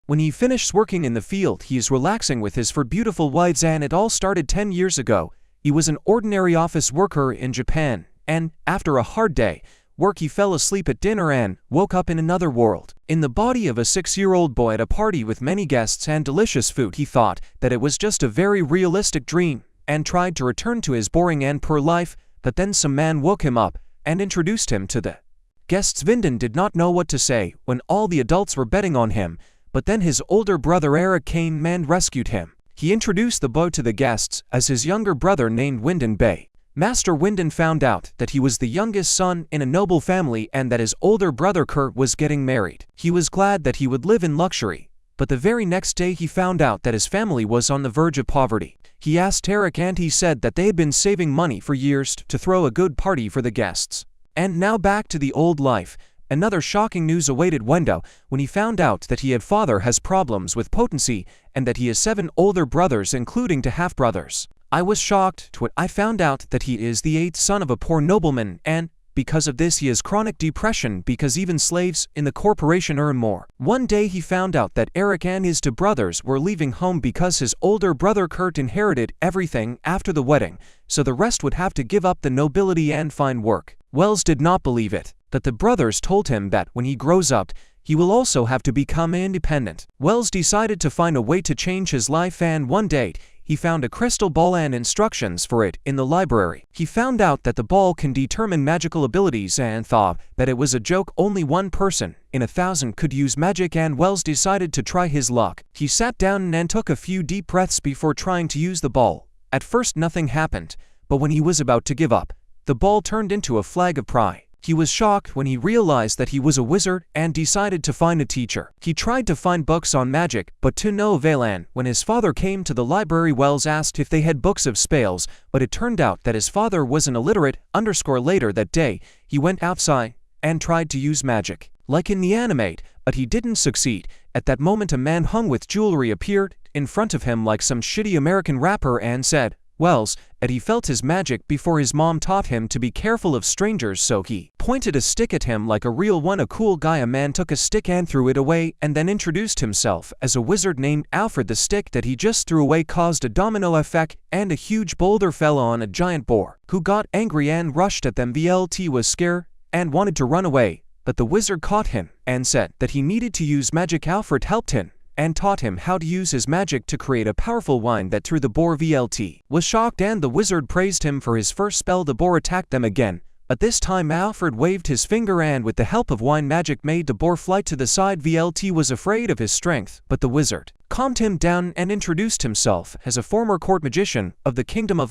When he finishes working in the field, he is relaxing with his four beautiful wives, and it all started 10 years ago. He was an ordinary office worker in Japan, and, after a hard day, work he fell asleep at dinner and woke up in another world. In the body of a 6-year-old boy at a party with many guests and delicious food, he thought that it was just a very realistic dream, and tried to return to his boring and poor life, but then some man woke him up and introduced him to the guests. Vinden did not know what to say when all the adults were betting on him, but then his older brother Eric came and rescued him. He introduced the boy to the guests as his younger brother named Winden Bay. Master Winden found out that he was the youngest son in a noble family and that his older brother Kurt was getting married. He was glad that he would live in luxury, but the very next day he found out that his family was on the verge of poverty. He asked Eric, and he said that they had been saving money for years to throw a good party for the guests. And now back to the old life. Another shocking news awaited Wendo when he found out that his father has problems with potency and that he has 7 older brothers, including 2 half-brothers. I was shocked when I found out that he is the 8th son of a poor nobleman, and because of this he has chronic depression because even slaves in the corporation earn more. One day he found out that Eric and his 2 brothers were leaving home because his older brother Kurt inherited everything after the wedding, so the rest would have to give up the nobility and find work. Wells did not believe it, but the brothers told him that when he grows up, he will also have to become independent. Wells decided to find a way to change his life, and one day, he found a crystal ball and instructions for it in the library. He found out that the ball can determine magical abilities and thought that it was a joke. Only one person in 1,000 could use magic, and Wells decided to try his luck. He sat down and took a few deep breaths before trying to use the ball. At first nothing happened, but when he was about to give up, the ball turned into a flag of pride. He was shocked when he realized that he was a wizard and decided to find a teacher. He tried to find books on magic, but to no avail, and when his father came to the library, Wells asked if they had books of spells, but it turned out that his father was an illiterate. Later that day, he went outside and tried to use magic, like in the anime, but he didn't succeed. At that moment, a man hung with jewelry appeared in front of him like some shitty American rapper and said, Wells, and he felt his magic before his mom taught him to be careful of strangers, so he pointed a stick at him like a real one. A cool guy. A man took a stick and threw it away and then introduced himself as a wizard named Alfred. The stick that he just threw away caused a domino effect, and a huge boulder fell on a giant boar, who got angry and rushed at them. VLT was scared and wanted to run away, but the wizard caught him and said that he needed to use magic. Alfred helped him and taught him how to use his magic to create a powerful wine that threw the boar. VLT was shocked, and the wizard praised him for his first spell. The boar attacked them again, but this time Alfred waved his finger and with the help of wine magic made the boar fly to the side. VLT was afraid of his strength, but the wizard calmed him down and introduced himself as a former court magician of the kingdom of .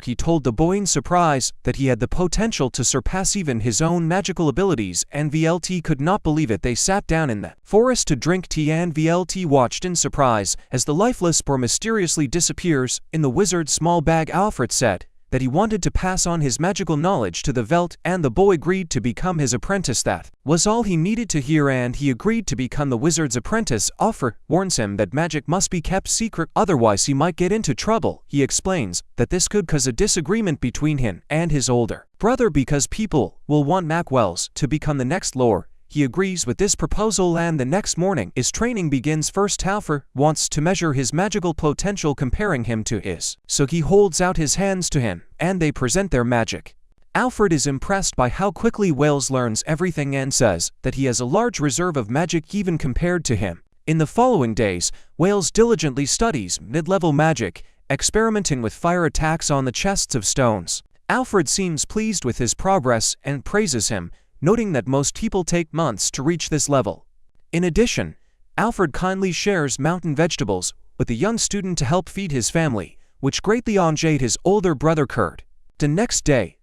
He told the boy in surprise that he had the potential to surpass even his own magical abilities, and VLT could not believe it. They sat down in the forest to drink tea, and VLT watched in surprise as the lifeless boar mysteriously disappears in the wizard's small bag. Alfred said that he wanted to pass on his magical knowledge to the Velt, and the boy agreed to become his apprentice. That was all he needed to hear, and he agreed to become the wizard's apprentice. Alfred warns him that magic must be kept secret, otherwise he might get into trouble. He explains that this could cause a disagreement between him and his older brother because people will want Mac Wells to become the next lord. He agrees with this proposal, and the next morning his training begins. First, Alfred wants to measure his magical potential, comparing him to his, so he holds out his hands to him, and they present their magic. Alfred is impressed by how quickly Wells learns everything and says that he has a large reserve of magic even compared to him. In the following days, Wells diligently studies mid-level magic, experimenting with fire attacks on the chests of stones. Alfred seems pleased with his progress and praises him, noting that most people take months to reach this level. In addition, Alfred kindly shares mountain vegetables with the young student to help feed his family, which greatly enraged his older brother Kurt. The next day,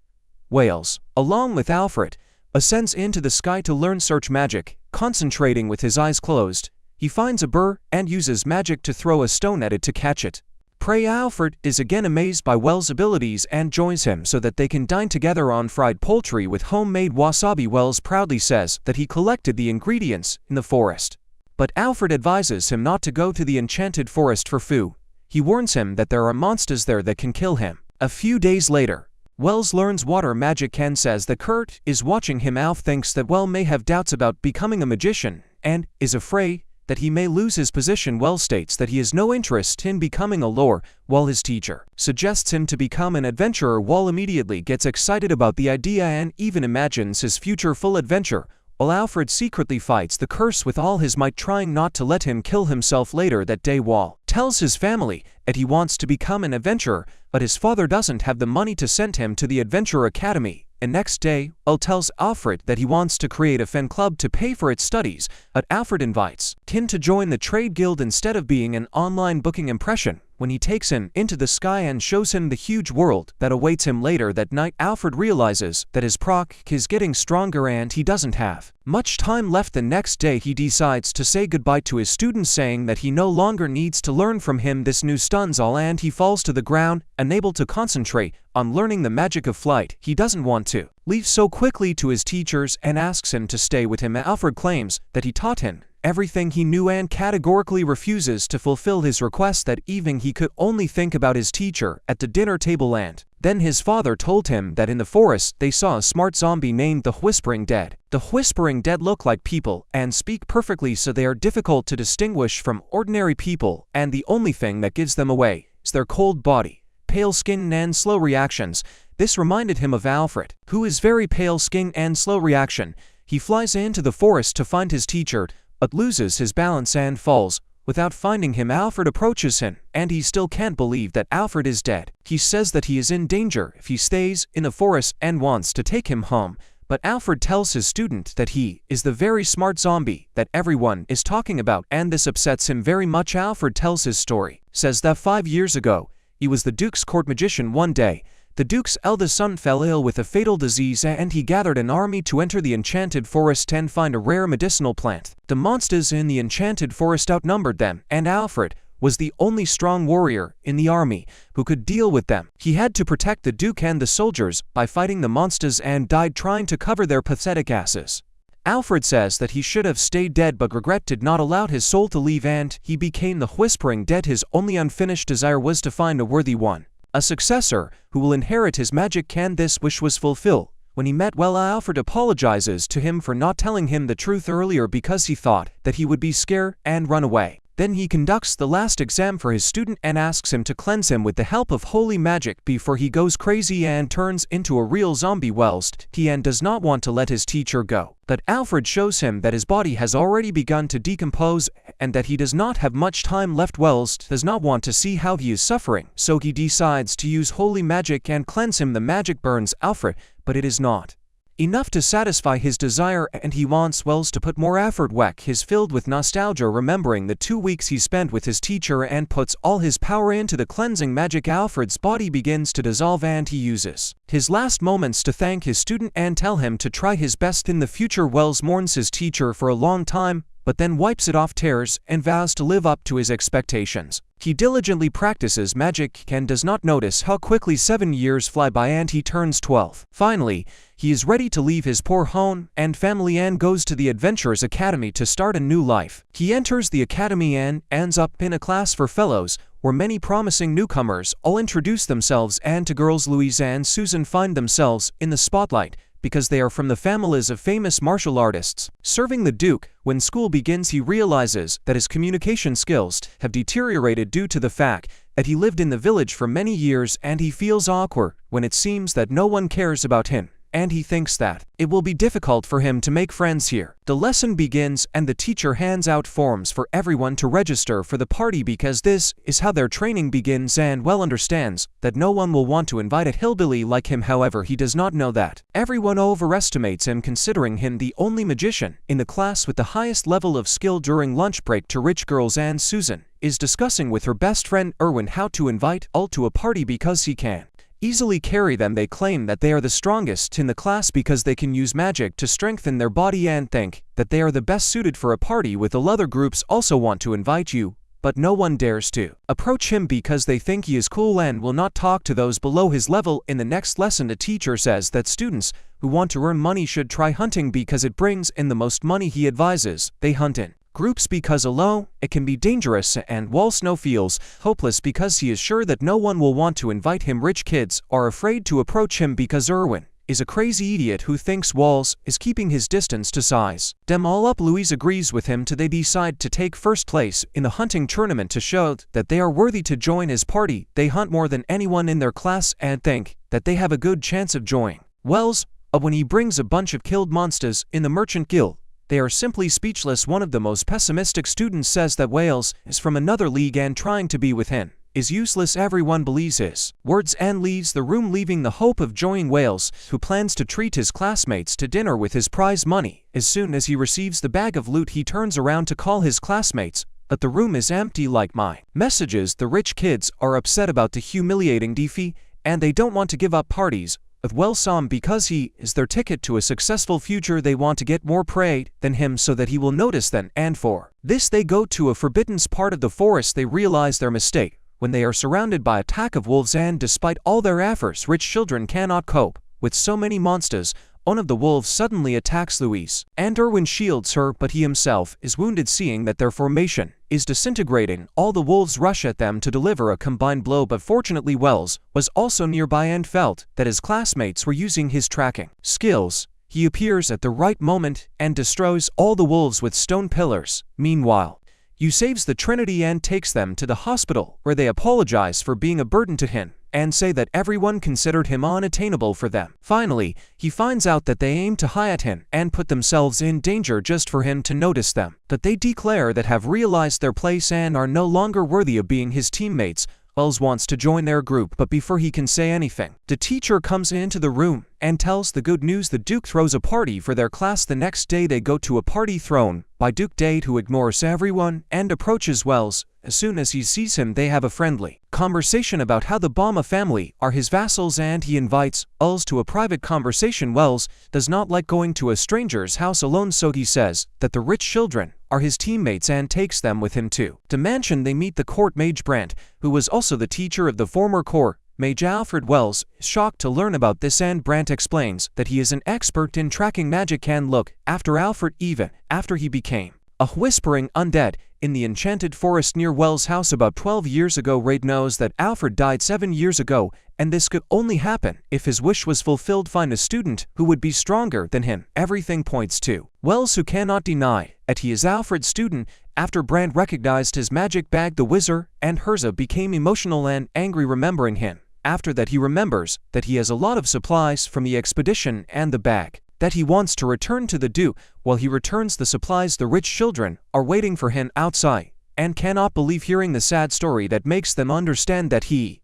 Wells, along with Alfred, ascends into the sky to learn search magic. Concentrating with his eyes closed, he finds a burr and uses magic to throw a stone at it to catch it. Pray Alfred is again amazed by Wells' abilities and joins him so that they can dine together on fried poultry with homemade wasabi. Wells proudly says that he collected the ingredients in the forest, but Alfred advises him not to go to the enchanted forest for food. He warns him that there are monsters there that can kill him. A few days later, Wells learns water magic and says that Kurt is watching him. Alf thinks that Wells may have doubts about becoming a magician and is afraid that he may lose his position. Wells states that he has no interest in becoming a lawyer, while his teacher suggests him to become an adventurer. Wall immediately gets excited about the idea and even imagines his future full adventure, while Alfred secretly fights the curse with all his might, trying not to let him kill himself. Later that day, Wall tells his family that he wants to become an adventurer, but his father doesn't have the money to send him to the Adventure Academy. And next day, Wall tells Alfred that he wants to create a fan club to pay for its studies, but Alfred invites him to join the trade guild instead of being an online booking impression. When he takes him into the sky and shows him the huge world that awaits him later that night, Alfred realizes that his proc is getting stronger and he doesn't have much time left. The next day he decides to say goodbye to his students, saying that he no longer needs to learn from him. This news stuns all and he falls to the ground, unable to concentrate on learning the magic of flight. He doesn't want to leave so quickly to his teachers and asks him to stay with him. Alfred claims that he taught him everything he knew and categorically refuses to fulfill his request. That evening he could only think about his teacher at the dinner table, and then his father told him that in the forest they saw a smart zombie named the Whispering Dead. The Whispering Dead look like people and speak perfectly, so they are difficult to distinguish from ordinary people, and the only thing that gives them away is their cold body, pale skin and slow reactions. This reminded him of Alfred, who is very pale skin and slow reaction. He flies into the forest to find his teacher, but loses his balance and falls. Without finding him, Alfred approaches him, and he still can't believe that Alfred is dead. He says that he is in danger if he stays in the forest and wants to take him home, but Alfred tells his student that he is the very smart zombie that everyone is talking about, and this upsets him very much. Alfred tells his story, says that 5 years ago, he was the Duke's court magician. One day, the Duke's eldest son fell ill with a fatal disease, and he gathered an army to enter the enchanted forest and find a rare medicinal plant. The monsters in the enchanted forest outnumbered them, and Alfred was the only strong warrior in the army who could deal with them. He had to protect the Duke and the soldiers by fighting the monsters and died trying to cover their pathetic asses. Alfred says that he should have stayed dead, but regret did not allow his soul to leave, and he became the Whispering Dead. His only unfinished desire was to find a worthy one, a successor who will inherit his magic. Can this wish was fulfilled when he met Well. Alfred apologizes to him for not telling him the truth earlier because he thought that he would be scared and run away. Then he conducts the last exam for his student and asks him to cleanse him with the help of holy magic before he goes crazy and turns into a real zombie. Wells Tien does not want to let his teacher go, but Alfred shows him that his body has already begun to decompose and that he does not have much time left. Wells does not want to see how he is suffering, so he decides to use holy magic and cleanse him. The magic burns Alfred, but it is not enough to satisfy his desire, and he wants Wells to put more effort. Weck is filled with nostalgia remembering the 2 weeks he spent with his teacher and puts all his power into the cleansing magic. Alfred's body begins to dissolve and he uses his last moments to thank his student and tell him to try his best in the future. Wells mourns his teacher for a long time, but then wipes it off tears and vows to live up to his expectations. He diligently practices magic and does not notice how quickly 7 years fly by and he turns 12. Finally, he is ready to leave his poor home and family and goes to the Adventurers Academy to start a new life. He enters the academy and ends up in a class for fellows, where many promising newcomers all introduce themselves, and to girls Louise and Susan find themselves in the spotlight because they are from the families of famous martial artists serving the Duke. When school begins, he realizes that his communication skills have deteriorated due to the fact that he lived in the village for many years, and he feels awkward when it seems that no one cares about him, and he thinks that it will be difficult for him to make friends here. The lesson begins and the teacher hands out forms for everyone to register for the party because this is how their training begins, and Well understands that no one will want to invite a hillbilly like him. However, he does not know that everyone overestimates him, considering him the only magician in the class with the highest level of skill. During lunch break to rich girls, and Susan is discussing with her best friend Erwin how to invite all to a party because he can easily carry them. They claim that they are the strongest in the class because they can use magic to strengthen their body and think that they are the best suited for a party with all. Other groups also want to invite you, but no one dares to approach him because they think he is cool and will not talk to those below his level. In the next lesson, a teacher says that students who want to earn money should try hunting because it brings in the most money. He advises they hunt in groups because alone it can be dangerous, and Wall Snow feels hopeless because he is sure that no one will want to invite him. Rich kids are afraid to approach him because Erwin is a crazy idiot who thinks Walls is keeping his distance to size. Dem all up, Louise agrees with him till they decide to take first place in the hunting tournament to show that they are worthy to join his party. They hunt more than anyone in their class and think that they have a good chance of joining Wells. When he brings a bunch of killed monsters in the Merchant Guild, they are simply speechless. One of the most pessimistic students says that Wales is from another league and trying to be with him is useless. Everyone believes his words and leaves the room, leaving the hope of joining Wales, who plans to treat his classmates to dinner with his prize money. As soon as he receives the bag of loot, he turns around to call his classmates, but the room is empty like my messages. The rich kids are upset about the humiliating defeat, and they don't want to give up parties with Welsam because he is their ticket to a successful future. They want to get more prey than him so that he will notice them, and for this they go to a forbidden part of the forest. They realize their mistake when they are surrounded by a pack of wolves, and despite all their efforts, rich children cannot cope with so many monsters. One of the wolves suddenly attacks Louise, and Erwin shields her, but he himself is wounded. Seeing that their formation is disintegrating, all the wolves rush at them to deliver a combined blow, but fortunately Wells was also nearby and felt that his classmates were using his tracking skills. He appears at the right moment and destroys all the wolves with stone pillars. Meanwhile, Yu saves the Trinity and takes them to the hospital, where they apologize for being a burden to him and say that everyone considered him unattainable for them. Finally, he finds out that they aim to hide him and put themselves in danger just for him to notice them, that they declare that have realized their place and are no longer worthy of being his teammates. Wells wants to join their group, but before he can say anything, the teacher comes into the room and tells the good news. The Duke throws a party for their class. The next day they go to a party thrown by Duke Date, who ignores everyone and approaches Wells. As soon as he sees him, they have a friendly conversation about how the Bama family are his vassals, and he invites Wells to a private conversation. Wells does not like going to a stranger's house alone, so he says that the rich children are his teammates and takes them with him to the mansion. They meet the court mage Brandt, who was also the teacher of the former court mage Alfred. Wells is shocked to learn about this, and Brandt explains that he is an expert in tracking magic and look after Alfred even after he became a whispering undead in the enchanted forest near Wells' house about 12 years ago. Raid knows that Alfred died 7 years ago, and this could only happen if his wish was fulfilled. Find a student who would be stronger than him. Everything points to Wells, who cannot deny that he is Alfred's student. After Brandt recognized his magic bag, the wizard and Herza became emotional and angry remembering him. After that, he remembers that he has a lot of supplies from the expedition and the bag that he wants to return to the Duke. While he returns the supplies, the rich children are waiting for him outside and cannot believe hearing the sad story that makes them understand that he,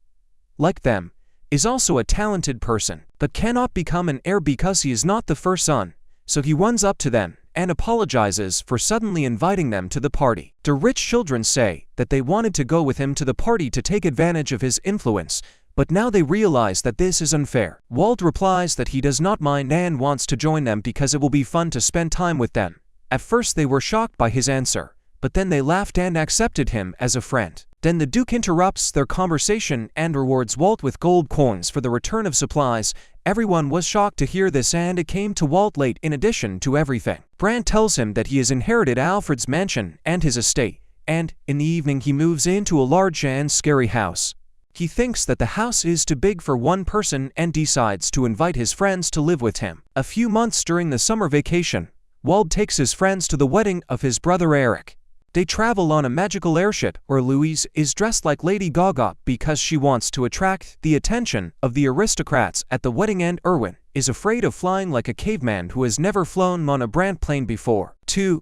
like them, is also a talented person, but cannot become an heir because he is not the first son. So he runs up to them and apologizes for suddenly inviting them to the party. The rich children say that they wanted to go with him to the party to take advantage of his influence, but now they realize that this is unfair. Wald replies that he does not mind and wants to join them because it will be fun to spend time with them. At first they were shocked by his answer, but then they laughed and accepted him as a friend. Then the Duke interrupts their conversation and rewards Walt with gold coins for the return of supplies. Everyone was shocked to hear this, and it came to Walt late. In addition to everything, Brandt tells him that he has inherited Alfred's mansion and his estate, and in the evening he moves into a large and scary house. He thinks that the house is too big for one person and decides to invite his friends to live with him. A few months during the summer vacation, Wald takes his friends to the wedding of his brother Eric. They travel on a magical airship where Louise is dressed like Lady Gaga because she wants to attract the attention of the aristocrats at the wedding, and Erwin is afraid of flying like a caveman who has never flown on a Brandt plane before. 2.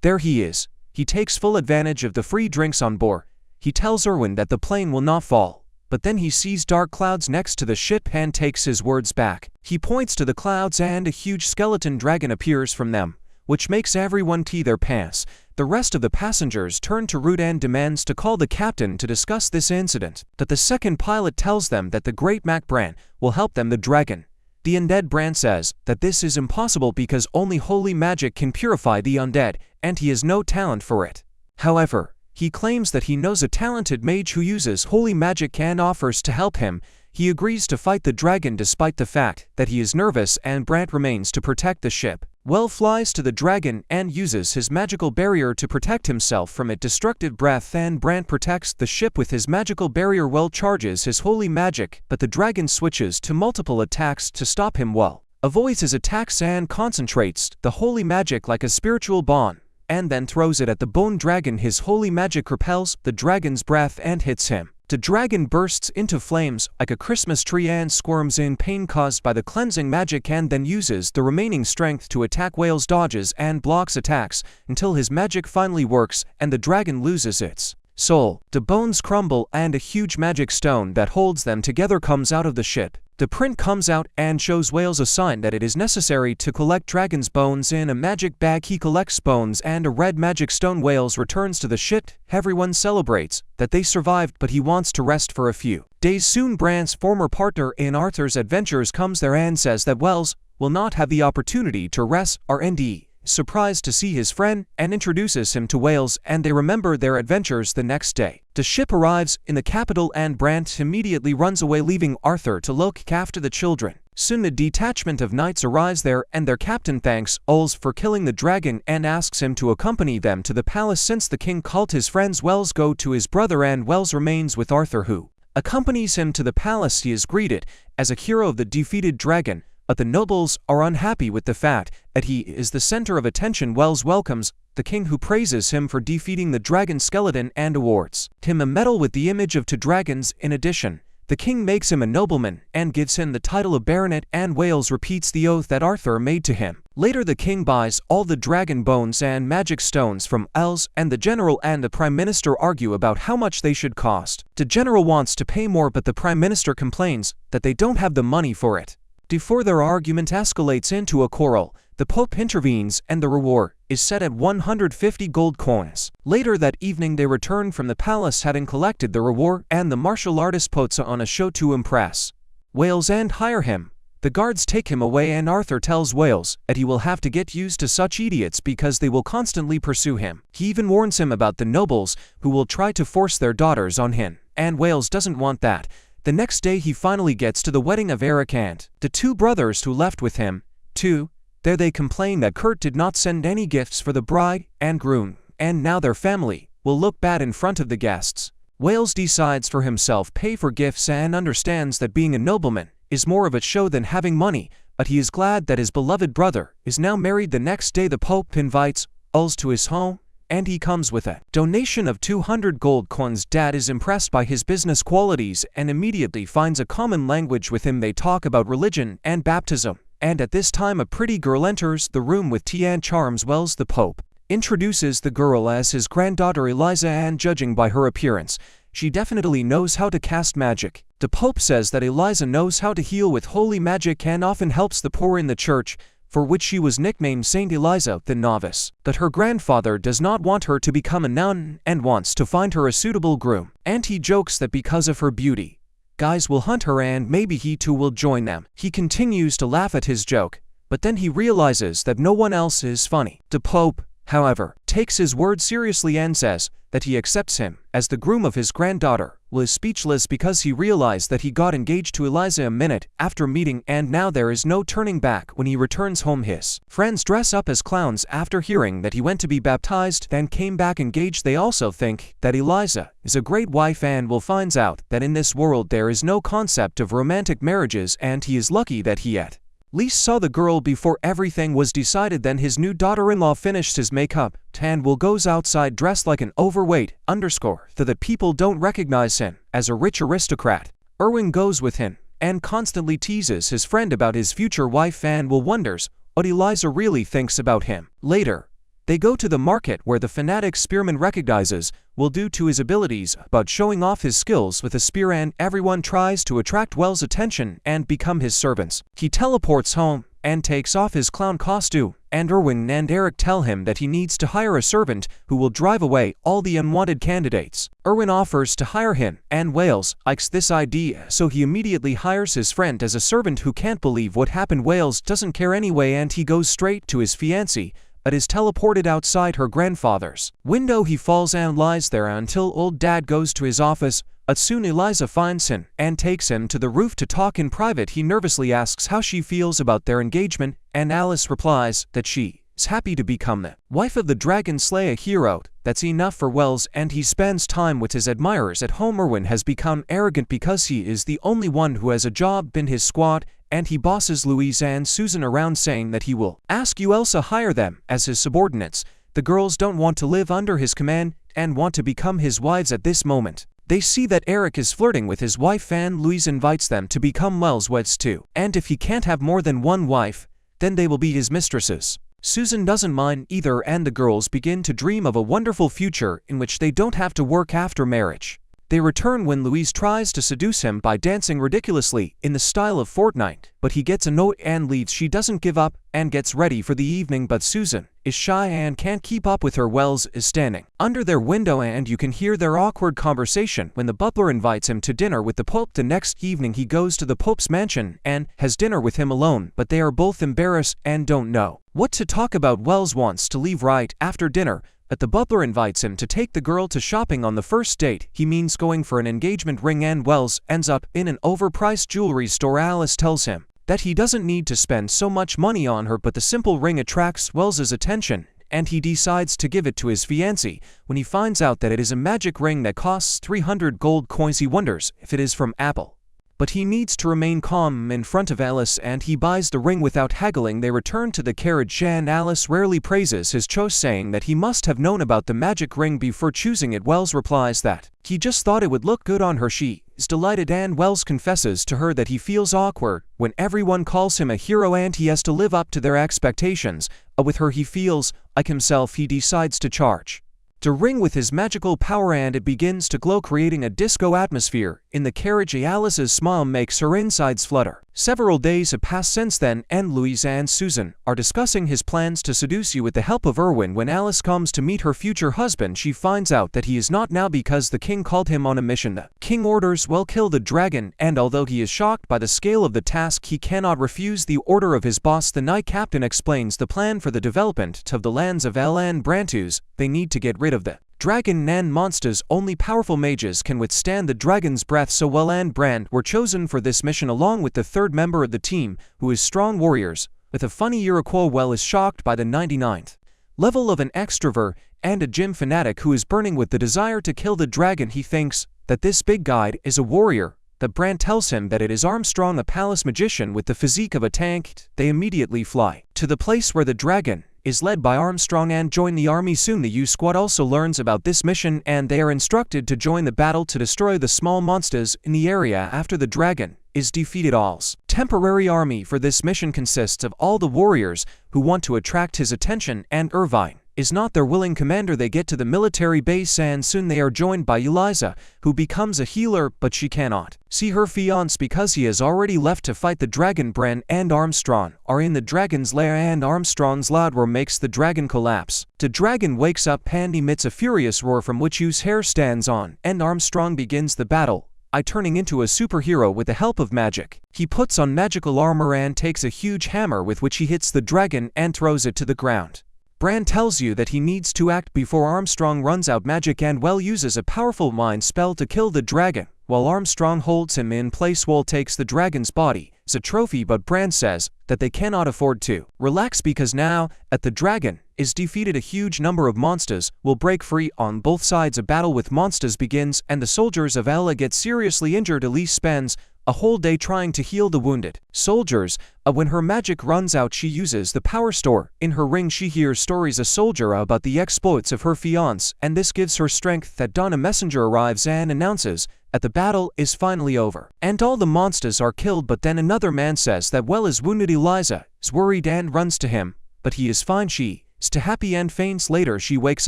There he is. He takes full advantage of the free drinks on board. He tells Erwin that the plane will not fall, but then he sees dark clouds next to the ship and takes his words back. He points to the clouds and a huge skeleton dragon appears from them, which makes everyone pee their pants. The rest of the passengers turn to Root and demands to call the captain to discuss this incident. But the second pilot tells them that the great Mac Brandt will help them. The dragon, the undead Brandt, says that this is impossible because only holy magic can purify the undead, and he has no talent for it. However, he claims that he knows a talented mage who uses holy magic and offers to help him. He agrees to fight the dragon despite the fact that he is nervous, and Brandt remains to protect the ship. Well flies to the dragon and uses his magical barrier to protect himself from its destructive breath, and Brant protects the ship with his magical barrier. Well charges his holy magic, but the dragon switches to multiple attacks to stop him. Well avoids his attacks and concentrates the holy magic like a spiritual bond, and then throws it at the bone dragon. His holy magic repels the dragon's breath and hits him. The dragon bursts into flames like a Christmas tree and squirms in pain caused by the cleansing magic, and then uses the remaining strength to attack. Wales dodges and blocks attacks until his magic finally works and the dragon loses its soul. The bones crumble and a huge magic stone that holds them together comes out of the ship. The print comes out and shows Wales a sign that it is necessary to collect dragon's bones in a magic bag. He collects bones and a red magic stone. Wales returns to the ship. Everyone celebrates that they survived, but he wants to rest for a few days. Soon Brant's former partner in Arthur's adventures comes there and says that Wales will not have the opportunity to rest. R&D surprised to see his friend and introduces him to Wales, and they remember their adventures the next day. The ship arrives in the capital and Brant immediately runs away, leaving Arthur to look after the children. Soon a detachment of knights arrives there, and their captain thanks Wales for killing the dragon and asks him to accompany them to the palace since the king called his friends. Wales go to his brother and Wales remains with Arthur, who accompanies him to the palace. He is greeted as a hero of the defeated dragon, but the nobles are unhappy with the fact that he is the center of attention. Wales welcomes the king, who praises him for defeating the dragon skeleton and awards him a medal with the image of two dragons. In addition, the king makes him a nobleman and gives him the title of baronet, and Wales repeats the oath that Arthur made to him. Later the king buys all the dragon bones and magic stones from Wales, and the general and the prime minister argue about how much they should cost. The general wants to pay more, but the prime minister complains that they don't have the money for it. Before their argument escalates into a quarrel, the Pope intervenes and the reward is set at 150 gold coins. Later that evening they return from the palace having collected the reward, and the martial artist puts on a show to impress Wales and hire him. The guards take him away, and Arthur tells Wales that he will have to get used to such idiots because they will constantly pursue him. He even warns him about the nobles who will try to force their daughters on him, and Wales doesn't want that. The next day he finally gets to the wedding of Eric and the two brothers who left with him, too. There they complain that Kurt did not send any gifts for the bride and groom, and now their family will look bad in front of the guests. Wales decides for himself pay for gifts and understands that being a nobleman is more of a show than having money, but he is glad that his beloved brother is now married. The next day the Pope invites Wales to his home, and he comes with a donation of 200 gold coins. Dad is impressed by his business qualities and immediately finds a common language with him. They talk about religion and baptism, and at this time a pretty girl enters the room with tea and charms Wales. The Pope introduces the girl as his granddaughter Eliza, and judging by her appearance, she definitely knows how to cast magic. The Pope says that Eliza knows how to heal with holy magic and often helps the poor in the church, for which she was nicknamed Saint Eliza the Novice. But her grandfather does not want her to become a nun and wants to find her a suitable groom, and he jokes that because of her beauty, guys will hunt her and maybe he too will join them. He continues to laugh at his joke, but then he realizes that no one else is funny. The Pope, however, takes his word seriously and says that he accepts him as the groom of his granddaughter. Will is speechless because he realized that he got engaged to Eliza a minute after meeting, and now there is no turning back. When he returns home, his friends dress up as clowns after hearing that he went to be baptized then came back engaged. They also think that Eliza is a great wife and will finds out that in this world there is no concept of romantic marriages, and he is lucky that he at least saw the girl before everything was decided. Then his new daughter-in-law finished his makeup, and Will goes outside dressed like an overweight underscore so that people don't recognize him as a rich aristocrat. Erwin goes with him and constantly teases his friend about his future wife, and Will wonders what Eliza really thinks about him. Later, they go to the market where the fanatic spearman recognizes Will due to his abilities about showing off his skills with a spear, and everyone tries to attract Will's attention and become his servants. He teleports home and takes off his clown costume, and Erwin and Eric tell him that he needs to hire a servant who will drive away all the unwanted candidates. Erwin offers to hire him, and Wales likes this idea, so he immediately hires his friend as a servant who can't believe what happened. Wales doesn't care anyway, and he goes straight to his fiancée, but is teleported outside her grandfather's window. He falls and lies there until old dad goes to his office, But soon Eliza finds him and takes him to the roof to talk in private. He nervously asks how she feels about their engagement, and Alice replies that she is happy to become the wife of the Dragon Slayer hero. That's enough for Wells, and he spends time with his admirers at home. Erwin has become arrogant because he is the only one who has a job in his squad, and he bosses Louise and Susan around, saying that he will ask you Elsa hire them as his subordinates. The girls don't want to live under his command and want to become his wives at this moment. They see that Eric is flirting with his wife, and Louise invites them to become Wells' wives too. And if he can't have more than one wife, then they will be his mistresses. Susan doesn't mind either, and the girls begin to dream of a wonderful future in which they don't have to work after marriage. They return when Louise tries to seduce him by dancing ridiculously in the style of Fortnite, but he gets annoyed and leaves. She doesn't give up and gets ready for the evening, but Susan is shy and can't keep up with her. Wells is standing under their window, and you can hear their awkward conversation when the butler invites him to dinner with the Pope. The next evening he goes to the Pope's mansion and has dinner with him alone, but they are both embarrassed and don't know what to talk about. Wells wants to leave right after dinner, but the butler invites him to take the girl to shopping on the first date. He means going for an engagement ring, and Wells ends up in an overpriced jewelry store. Alice tells him that he doesn't need to spend so much money on her, but the simple ring attracts Wells's attention, and he decides to give it to his fiancée. When he finds out that it is a magic ring that costs 300 gold coins, he wonders if it is from Apple. But he needs to remain calm in front of Alice, and he buys the ring without haggling. They return to the carriage, and Alice rarely praises his choice, saying that he must have known about the magic ring before choosing it. Wells replies that he just thought it would look good on her. She is delighted, and Wells confesses to her that he feels awkward when everyone calls him a hero and he has to live up to their expectations. With her he feels like himself. He decides to charge the ring with his magical power, and it begins to glow, creating a disco atmosphere in the carriage. Alice's smile makes her insides flutter. Several days have passed since then, and Louise and Susan are discussing his plans to seduce you with the help of Erwin. When Alice comes to meet her future husband, she finds out that he is not now because the king called him on a mission. The king orders Well kill the dragon, and although he is shocked by the scale of the task, he cannot refuse the order of his boss. The knight captain explains the plan for the development of the lands of El and Brantus. They need to get rid of the dragon and monsters. Only powerful mages can withstand the dragon's breath, so Well and Brand were chosen for this mission along with the third member of the team, who is strong warriors. With a funny Iroquois, Well is shocked by the 99th level of an extrovert and a gym fanatic who is burning with the desire to kill the dragon. He thinks that this big guy is a warrior. The Brand tells him that it is Armstrong, a palace magician with the physique of a tank. They immediately fly to the place where the dragon is led by Armstrong and join the army. Soon the U squad also learns about this mission, and they are instructed to join the battle to destroy the small monsters in the area after the dragon is defeated. All's temporary army for this mission consists of all the warriors who want to attract his attention, and Irvine is not their willing commander. They get to the military base, and soon they are joined by Eliza, who becomes a healer, but she cannot see her fiancé because he has already left to fight the dragon. Bran and Armstrong are in the dragon's lair, and Armstrong's loud roar makes the dragon collapse. The dragon wakes up and emits a furious roar from which U's hair stands on, and Armstrong begins the battle, turning into a superhero with the help of magic. He puts on magical armor and takes a huge hammer with which he hits the dragon and throws it to the ground. Bran tells you that he needs to act before Armstrong runs out magic, and Well uses a powerful mind spell to kill the dragon, while Armstrong holds him in place. Well takes the dragon's body as a trophy, but Bran says that they cannot afford to relax because now, at the dragon is defeated, a huge number of monsters will break free on both sides. A battle with monsters begins, and the soldiers of Ella get seriously injured. Elise spends a whole day trying to heal the wounded soldiers. When her magic runs out, she uses the power store in her ring. She hears stories a soldier about the exploits of her fiancé, and this gives her strength. At dawn, a messenger arrives and announces that the battle is finally over, and all the monsters are killed. But then another man says that Well is wounded. Eliza is worried and runs to him, but he is fine. She is too happy and faints. Later she wakes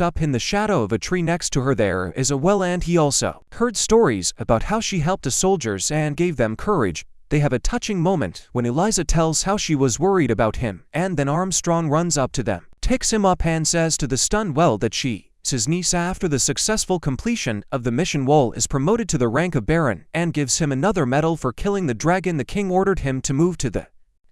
up in the shadow of a tree. Next to her there is a Well, and he also heard stories about how she helped the soldiers and gave them courage. They have a touching moment when Eliza tells how she was worried about him, and then Armstrong runs up to them, takes him up, and says to the stunned Well that she is his niece. After the successful completion of the mission, Well is promoted to the rank of Baron and gives him another medal for killing the dragon. The king ordered him to move to the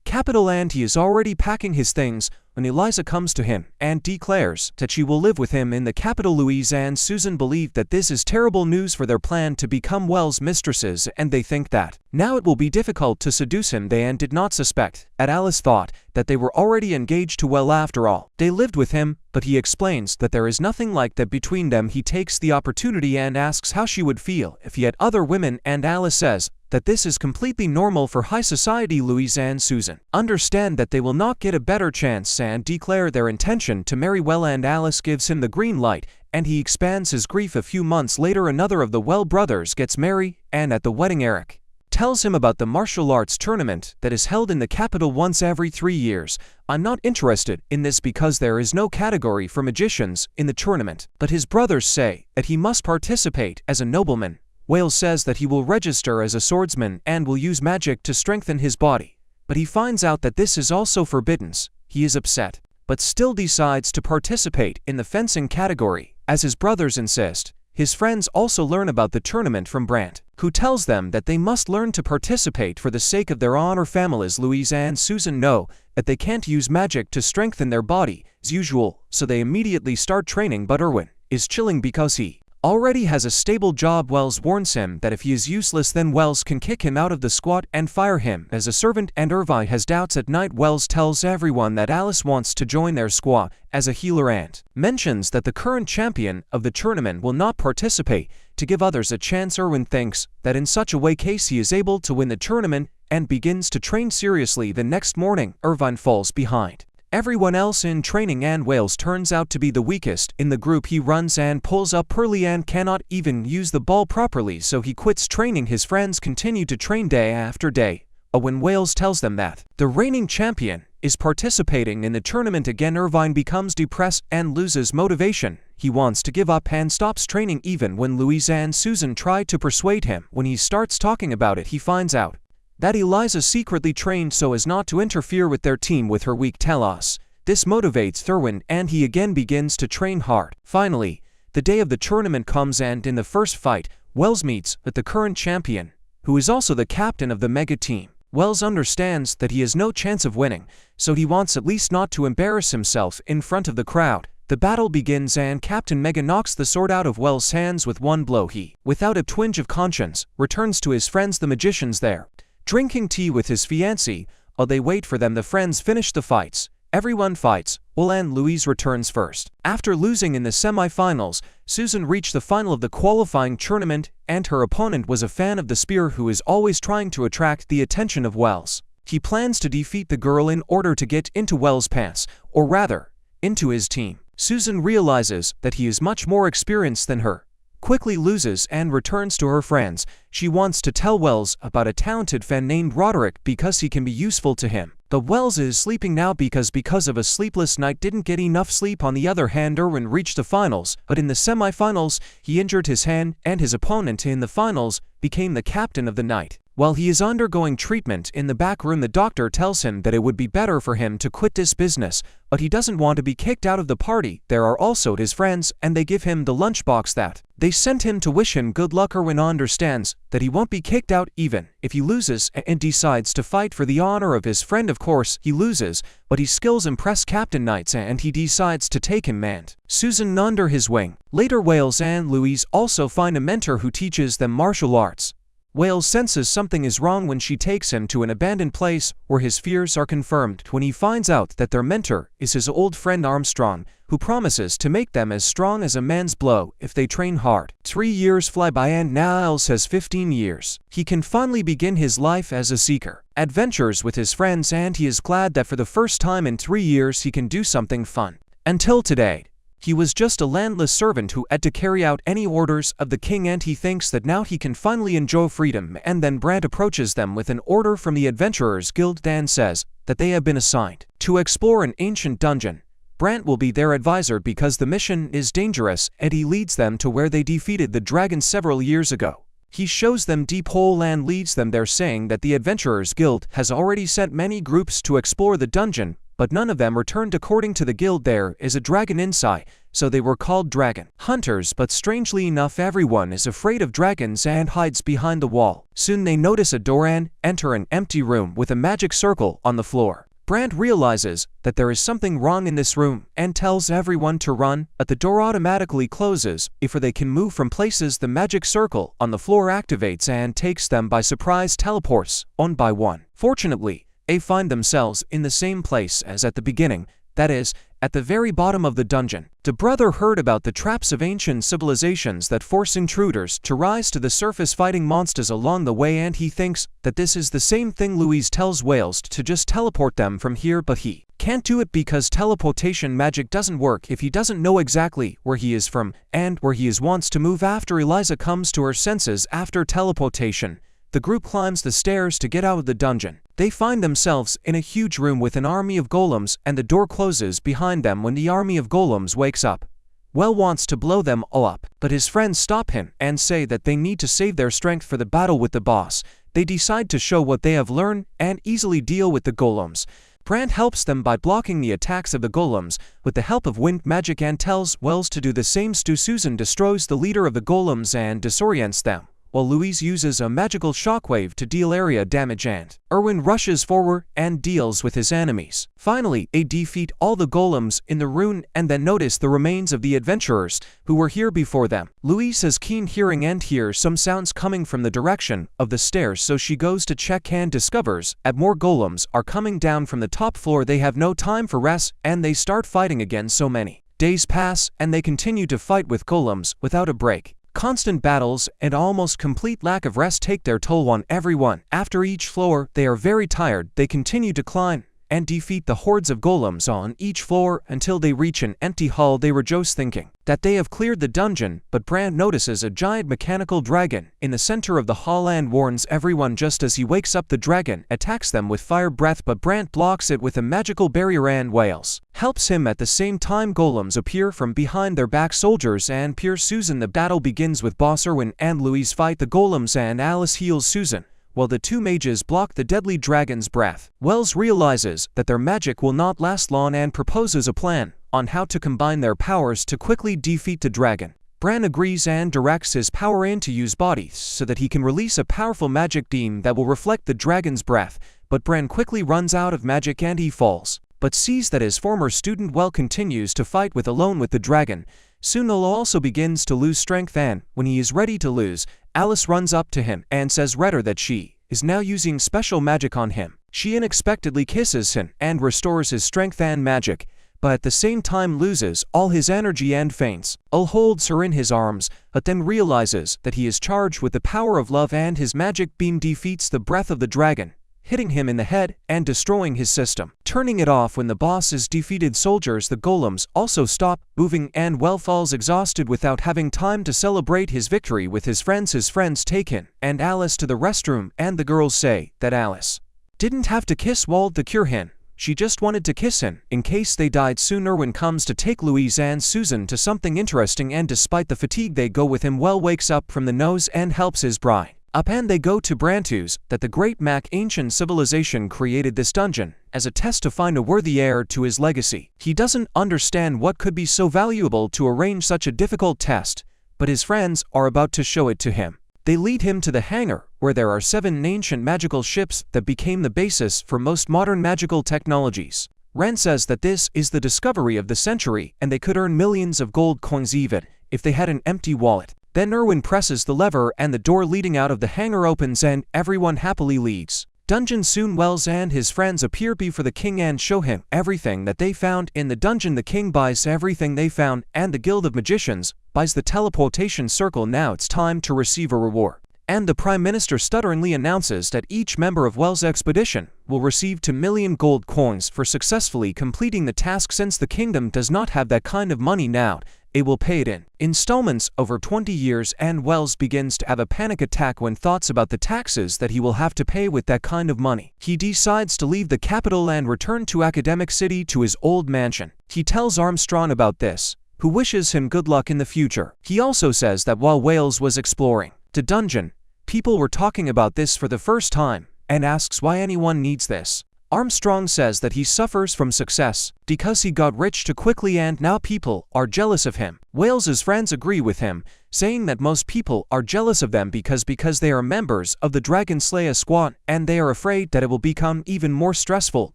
capital, and he is already packing his things. when Eliza comes to him and declares that she will live with him in the capital. Louise and Susan believe that this is terrible news for their plan to become Wells' mistresses, and they think that now it will be difficult to seduce him. They did not suspect that Alice thought that they were already engaged to Will. After all, they lived with him, but he explains that there is nothing like that between them. He takes the opportunity and asks how she would feel if he had other women, and Alice says that this is completely normal for high society. Louise and Susan understand that they will not get a better chance and declare their intention to marry Will, and Alice gives him the green light, and he expands his grief. A few months later, another of the Well brothers gets married, and at the wedding Eric tells him about the martial arts tournament that is held in the capital once every 3 years. I'm not interested in this because there is no category for magicians in the tournament, but his brothers say that he must participate as a nobleman. Wales says that he will register as a swordsman and will use magic to strengthen his body, but he finds out that this is also forbidden. He is upset, but still decides to participate in the fencing category, as his brothers insist. His friends also learn about the tournament from Brandt, who tells them that they must learn to participate for the sake of their honor. Families Louise and Susan know that they can't use magic to strengthen their body as usual, so they immediately start training, but Irwin is chilling because he already has a stable job. Wells warns him that if he is useless, then Wells can kick him out of the squad and fire him as a servant, and Irvine has doubts. At night, Wells tells everyone that Alice wants to join their squad as a healer and mentions that the current champion of the tournament will not participate to give others a chance. Irwin thinks that in such a way Casey is able to win the tournament and begins to train seriously. The next morning, Irvine falls behind everyone else in training, and Wales turns out to be the weakest in the group. He runs and pulls up poorly and cannot even use the ball properly, so he quits training. His friends continue to train day after day. When Wales tells them that the reigning champion is participating in the tournament again, Irvine becomes depressed and loses motivation. He wants to give up and stops training even when Louise and Susan try to persuade him. When he starts talking about it, he finds out that Eliza secretly trained so as not to interfere with their team with her weak telos. This motivates Thurwin, and he again begins to train hard. Finally, the day of the tournament comes, and in the first fight, Wells meets with the current champion, who is also the captain of the mega team. Wells understands that he has no chance of winning, so he wants at least not to embarrass himself in front of the crowd. The battle begins, and Captain Mega knocks the sword out of Wells' hands with one blow. He, without a twinge of conscience, returns to his friends the magicians there, drinking tea with his fiancée. While they wait for them, the friends finish the fights. Everyone fights, and Louise returns first. After losing in the semi-finals, Susan reached the final of the qualifying tournament, and her opponent was a fan of the spear who is always trying to attract the attention of Wells. He plans to defeat the girl in order to get into Wells' pants, or rather, into his team. Susan realizes that he is much more experienced than her, quickly loses and returns to her friends. She wants to tell Wells about a talented fan named Roderick because he can be useful to him. But Wells is sleeping now because of a sleepless night, didn't get enough sleep. On the other hand, Irwin reached the finals, but in the semi-finals, he injured his hand, and his opponent in the finals became the captain of the night. While he is undergoing treatment in the back room, the doctor tells him that it would be better for him to quit this business, but he doesn't want to be kicked out of the party. There are also his friends, and they give him the lunchbox that they sent him to wish him good luck. Irwin understands that he won't be kicked out even if he loses, and decides to fight for the honor of his friend. Of course, he loses, but his skills impress Captain Knights, and he decides to take him and Susan under his wing. Later, Wales and Louise also find a mentor who teaches them martial arts. Wales senses something is wrong when she takes him to an abandoned place where his fears are confirmed when he finds out that their mentor is his old friend Armstrong, who promises to make them as strong as a man's blow if they train hard. 3 years fly by, and now Niles has 15 years. He can finally begin his life as a seeker, adventures with his friends, and he is glad that for the first time in 3 years he can do something fun. Until today, he was just a landless servant who had to carry out any orders of the king, and he thinks that now he can finally enjoy freedom. And then Brandt approaches them with an order from the Adventurers Guild. Dan says that they have been assigned to explore an ancient dungeon. Brandt will be their advisor because the mission is dangerous, and he leads them to where they defeated the dragon several years ago. He shows them Deep Hole and leads them there, saying that the Adventurers Guild has already sent many groups to explore the dungeon, but none of them returned. According to the guild, there is a dragon inside, so they were called dragon hunters, but strangely enough everyone is afraid of dragons and hides behind the wall. Soon they notice a door and enter an empty room with a magic circle on the floor. Brand realizes that there is something wrong in this room and tells everyone to run, but the door automatically closes before they can move from places. The magic circle on the floor activates and takes them by surprise. Teleports one by one. Fortunately, they find themselves in the same place as at the beginning, that is, at the very bottom of the dungeon. The brother heard about the traps of ancient civilizations that force intruders to rise to the surface, fighting monsters along the way, and he thinks that this is the same thing. Louise tells Wales to just teleport them from here, but he can't do it because teleportation magic doesn't work if he doesn't know exactly where he is from and where he wants to move. After Eliza comes to her senses after teleportation, the group climbs the stairs to get out of the dungeon. They find themselves in a huge room with an army of golems, and the door closes behind them when the army of golems wakes up. Well wants to blow them all up, but his friends stop him and say that they need to save their strength for the battle with the boss. They decide to show what they have learned and easily deal with the golems. Brand helps them by blocking the attacks of the golems with the help of wind magic and tells Wells to do the same. Susan destroys the leader of the golems and disorients them, while Louise uses a magical shockwave to deal area damage, and Erwin rushes forward and deals with his enemies. Finally, they defeat all the golems in the ruin and then notice the remains of the adventurers who were here before them. Louise has keen hearing and hears some sounds coming from the direction of the stairs, so she goes to check and discovers that more golems are coming down from the top floor. They have no time for rest and they start fighting again. So many days pass and they continue to fight with golems without a break. Constant battles and almost complete lack of rest take their toll on everyone. After each floor, they are very tired. They continue to climb and defeat the hordes of golems on each floor until they reach an empty hall. They rejoice thinking that they have cleared the dungeon, but Brand notices a giant mechanical dragon in the center of the hall and warns everyone. Just as he wakes up, the dragon attacks them with fire breath, but Brand blocks it with a magical barrier and Wales helps him. At the same time, golems appear from behind their back. Soldiers and pierce Susan. The battle begins with boss Erwin and Louise fight the golems and Alice heals Susan, while the two mages block the deadly dragon's breath. Wells realizes that their magic will not last long and proposes a plan on how to combine their powers to quickly defeat the dragon. Bran agrees and directs his power in to use bodies so that he can release a powerful magic beam that will reflect the dragon's breath, but Bran quickly runs out of magic and he falls, but sees that his former student Well continues to fight alone with the dragon. Soon Olo also begins to lose strength, and when he is ready to lose, Alice runs up to him and says rather that she is now using special magic on him. She unexpectedly kisses him and restores his strength and magic, but at the same time loses all his energy and faints. Ul holds her in his arms, but then realizes that he is charged with the power of love and his magic beam defeats the breath of the dragon, hitting him in the head and destroying his system. Turning it off when the boss is defeated, soldiers the golems also stop moving and Well falls exhausted without having time to celebrate his victory with his friends. His friends take him and Alice to the restroom, and the girls say that Alice didn't have to kiss Wald to cure him. She just wanted to kiss him in case they died. Soon Erwin comes to take Louise and Susan to something interesting, and despite the fatigue they go with him. Well wakes up from the nose and helps his bride up, and they go to Brantus that the great Mac ancient civilization created this dungeon as a test to find a worthy heir to his legacy. He doesn't understand what could be so valuable to arrange such a difficult test, but his friends are about to show it to him. They lead him to the hangar, where there are 7 ancient magical ships that became the basis for most modern magical technologies. Ren says that this is the discovery of the century, and they could earn millions of gold coins even if they had an empty wallet. Then Erwin presses the lever and the door leading out of the hangar opens and everyone happily leaves dungeon. Soon Wells and his friends appear before the king and show him everything that they found in the dungeon. The king buys everything they found, and the Guild of Magicians buys the teleportation circle. Now it's time to receive a reward, and the Prime Minister stutteringly announces that each member of Wells' expedition will receive 2 million gold coins for successfully completing the task. Since the kingdom does not have that kind of money now, it will pay it in installments over 20 years, and Wells begins to have a panic attack when thoughts about the taxes that he will have to pay with that kind of money. He decides to leave the capital and return to Academic City to his old mansion. He tells Armstrong about this, who wishes him good luck in the future. He also says that while Wales was exploring the dungeon, people were talking about this for the first time, and asks why anyone needs this. Armstrong says that he suffers from success because he got rich too quickly and now people are jealous of him. Wales's friends agree with him, saying that most people are jealous of them because they are members of the Dragon Slayer squad and they are afraid that it will become even more stressful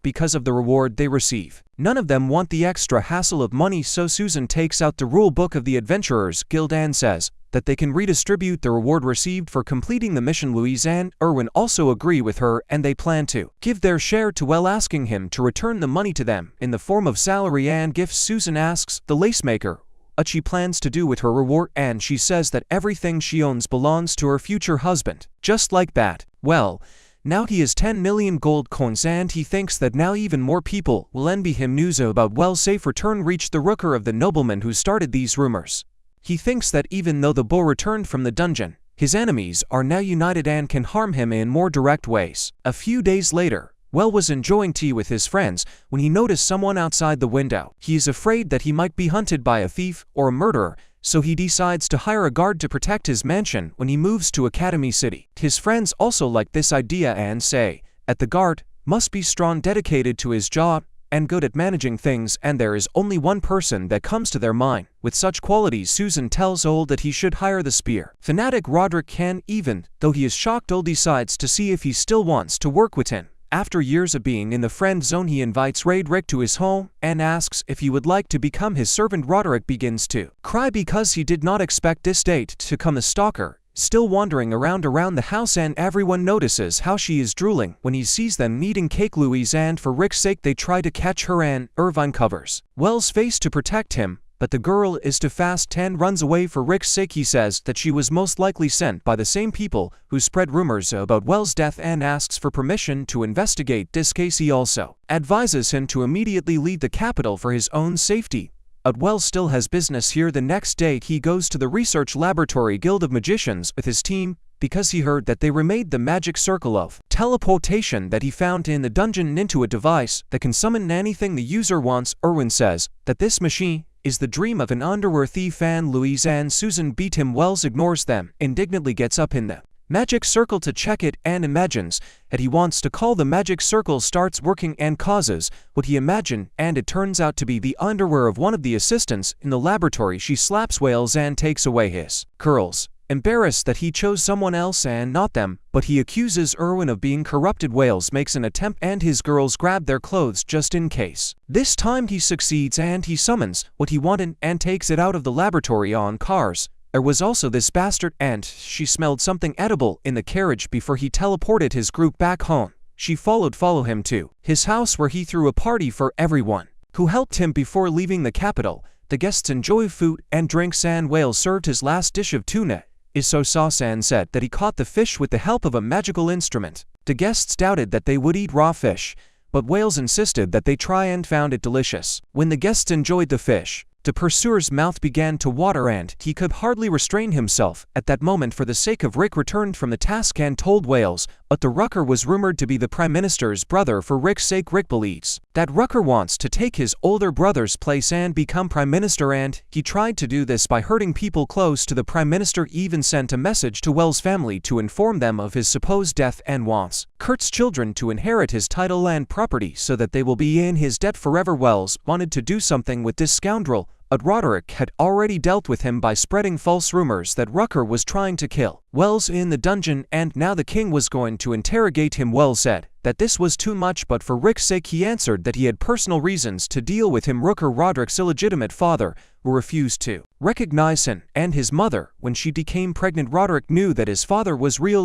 because of the reward they receive. None of them want the extra hassle of money, so Susan takes out the rule book of the Adventurers Guild and says that they can redistribute the reward received for completing the mission. Louise and Erwin also agree with her and they plan to give their share to Well, asking him to return the money to them in the form of salary and gifts. Susan asks the lacemaker what she plans to do with her reward and she says that everything she owns belongs to her future husband. Just like that, well, now he has 10 million gold coins and he thinks that now even more people will envy him. News about Well's safe return reached the rooker of the nobleman who started these rumors. He thinks that even though the boy returned from the dungeon, his enemies are now united and can harm him in more direct ways. A few days later, Well was enjoying tea with his friends when he noticed someone outside the window. He is afraid that he might be hunted by a thief or a murderer, so he decides to hire a guard to protect his mansion when he moves to Academy City. His friends also like this idea and say that the guard must be strong, dedicated to his job, and good at managing things, and there is only one person that comes to their mind with such qualities. Susan tells Ole that he should hire the spear fanatic Roderick can, even though he is shocked. Ole decides to see if he still wants to work with him. After years of being in the friend zone, he invites Roderick to his home and asks if he would like to become his servant. Roderick begins to cry because he did not expect this date to come. The stalker still wandering around the house and everyone notices how she is drooling when he sees them eating cake. Louise and for Rick's sake they try to catch her and Irvine covers Well's face to protect him, but the girl is too fast and runs away. For Rick's sake he says that she was most likely sent by the same people who spread rumors about Well's death and asks for permission to investigate this case. He also advises him to immediately leave the capital for his own safety. But Well still has business here. The next day he goes to the Research Laboratory Guild of Magicians with his team because he heard that they remade the magic circle of teleportation that he found in the dungeon into a device that can summon anything the user wants. Erwin says that this machine is the dream of an underwear thief and Louise and Susan beat him. Wells ignores them, indignantly gets up in the magic circle to check it and imagines that he wants to call the magic circle, starts working and causes what he imagined, and it turns out to be the underwear of one of the assistants in the laboratory. She slaps Wales and takes away his curls, embarrassed that he chose someone else and not them, but he accuses Erwin of being corrupted. Wales makes an attempt and his girls grab their clothes just in case. This time he succeeds and he summons what he wanted and takes it out of the laboratory on cars. There was also this bastard and she smelled something edible in the carriage before he teleported his group back home. She follow him to his house where he threw a party for everyone who helped him before leaving the capital. The guests enjoy food and drinks and Wales served his last dish of tuna. Iso sauce and said that he caught the fish with the help of a magical instrument. The guests doubted that they would eat raw fish, but Wales insisted that they try and found it delicious. When the guests enjoyed the fish, the pursuer's mouth began to water and he could hardly restrain himself at that moment. For the sake of Rick returned from the task and told Wales, but the Rucker was rumored to be the Prime Minister's brother. For Rick's sake, Rick believes that Rucker wants to take his older brother's place and become Prime Minister, and he tried to do this by hurting people close to the Prime Minister. Even sent a message to Well's family to inform them of his supposed death and wants Kurt's children to inherit his title and property so that they will be in his debt forever. Wells wanted to do something with this scoundrel, but Roderick had already dealt with him by spreading false rumors that Rucker was trying to kill Wells in the dungeon, and now the king was going to interrogate him. Wells said that this was too much, but for Rick's sake he answered that he had personal reasons to deal with him. Rooker, Roderick's illegitimate father, who refused to recognize him and his mother when she became pregnant. Roderick knew that his father was real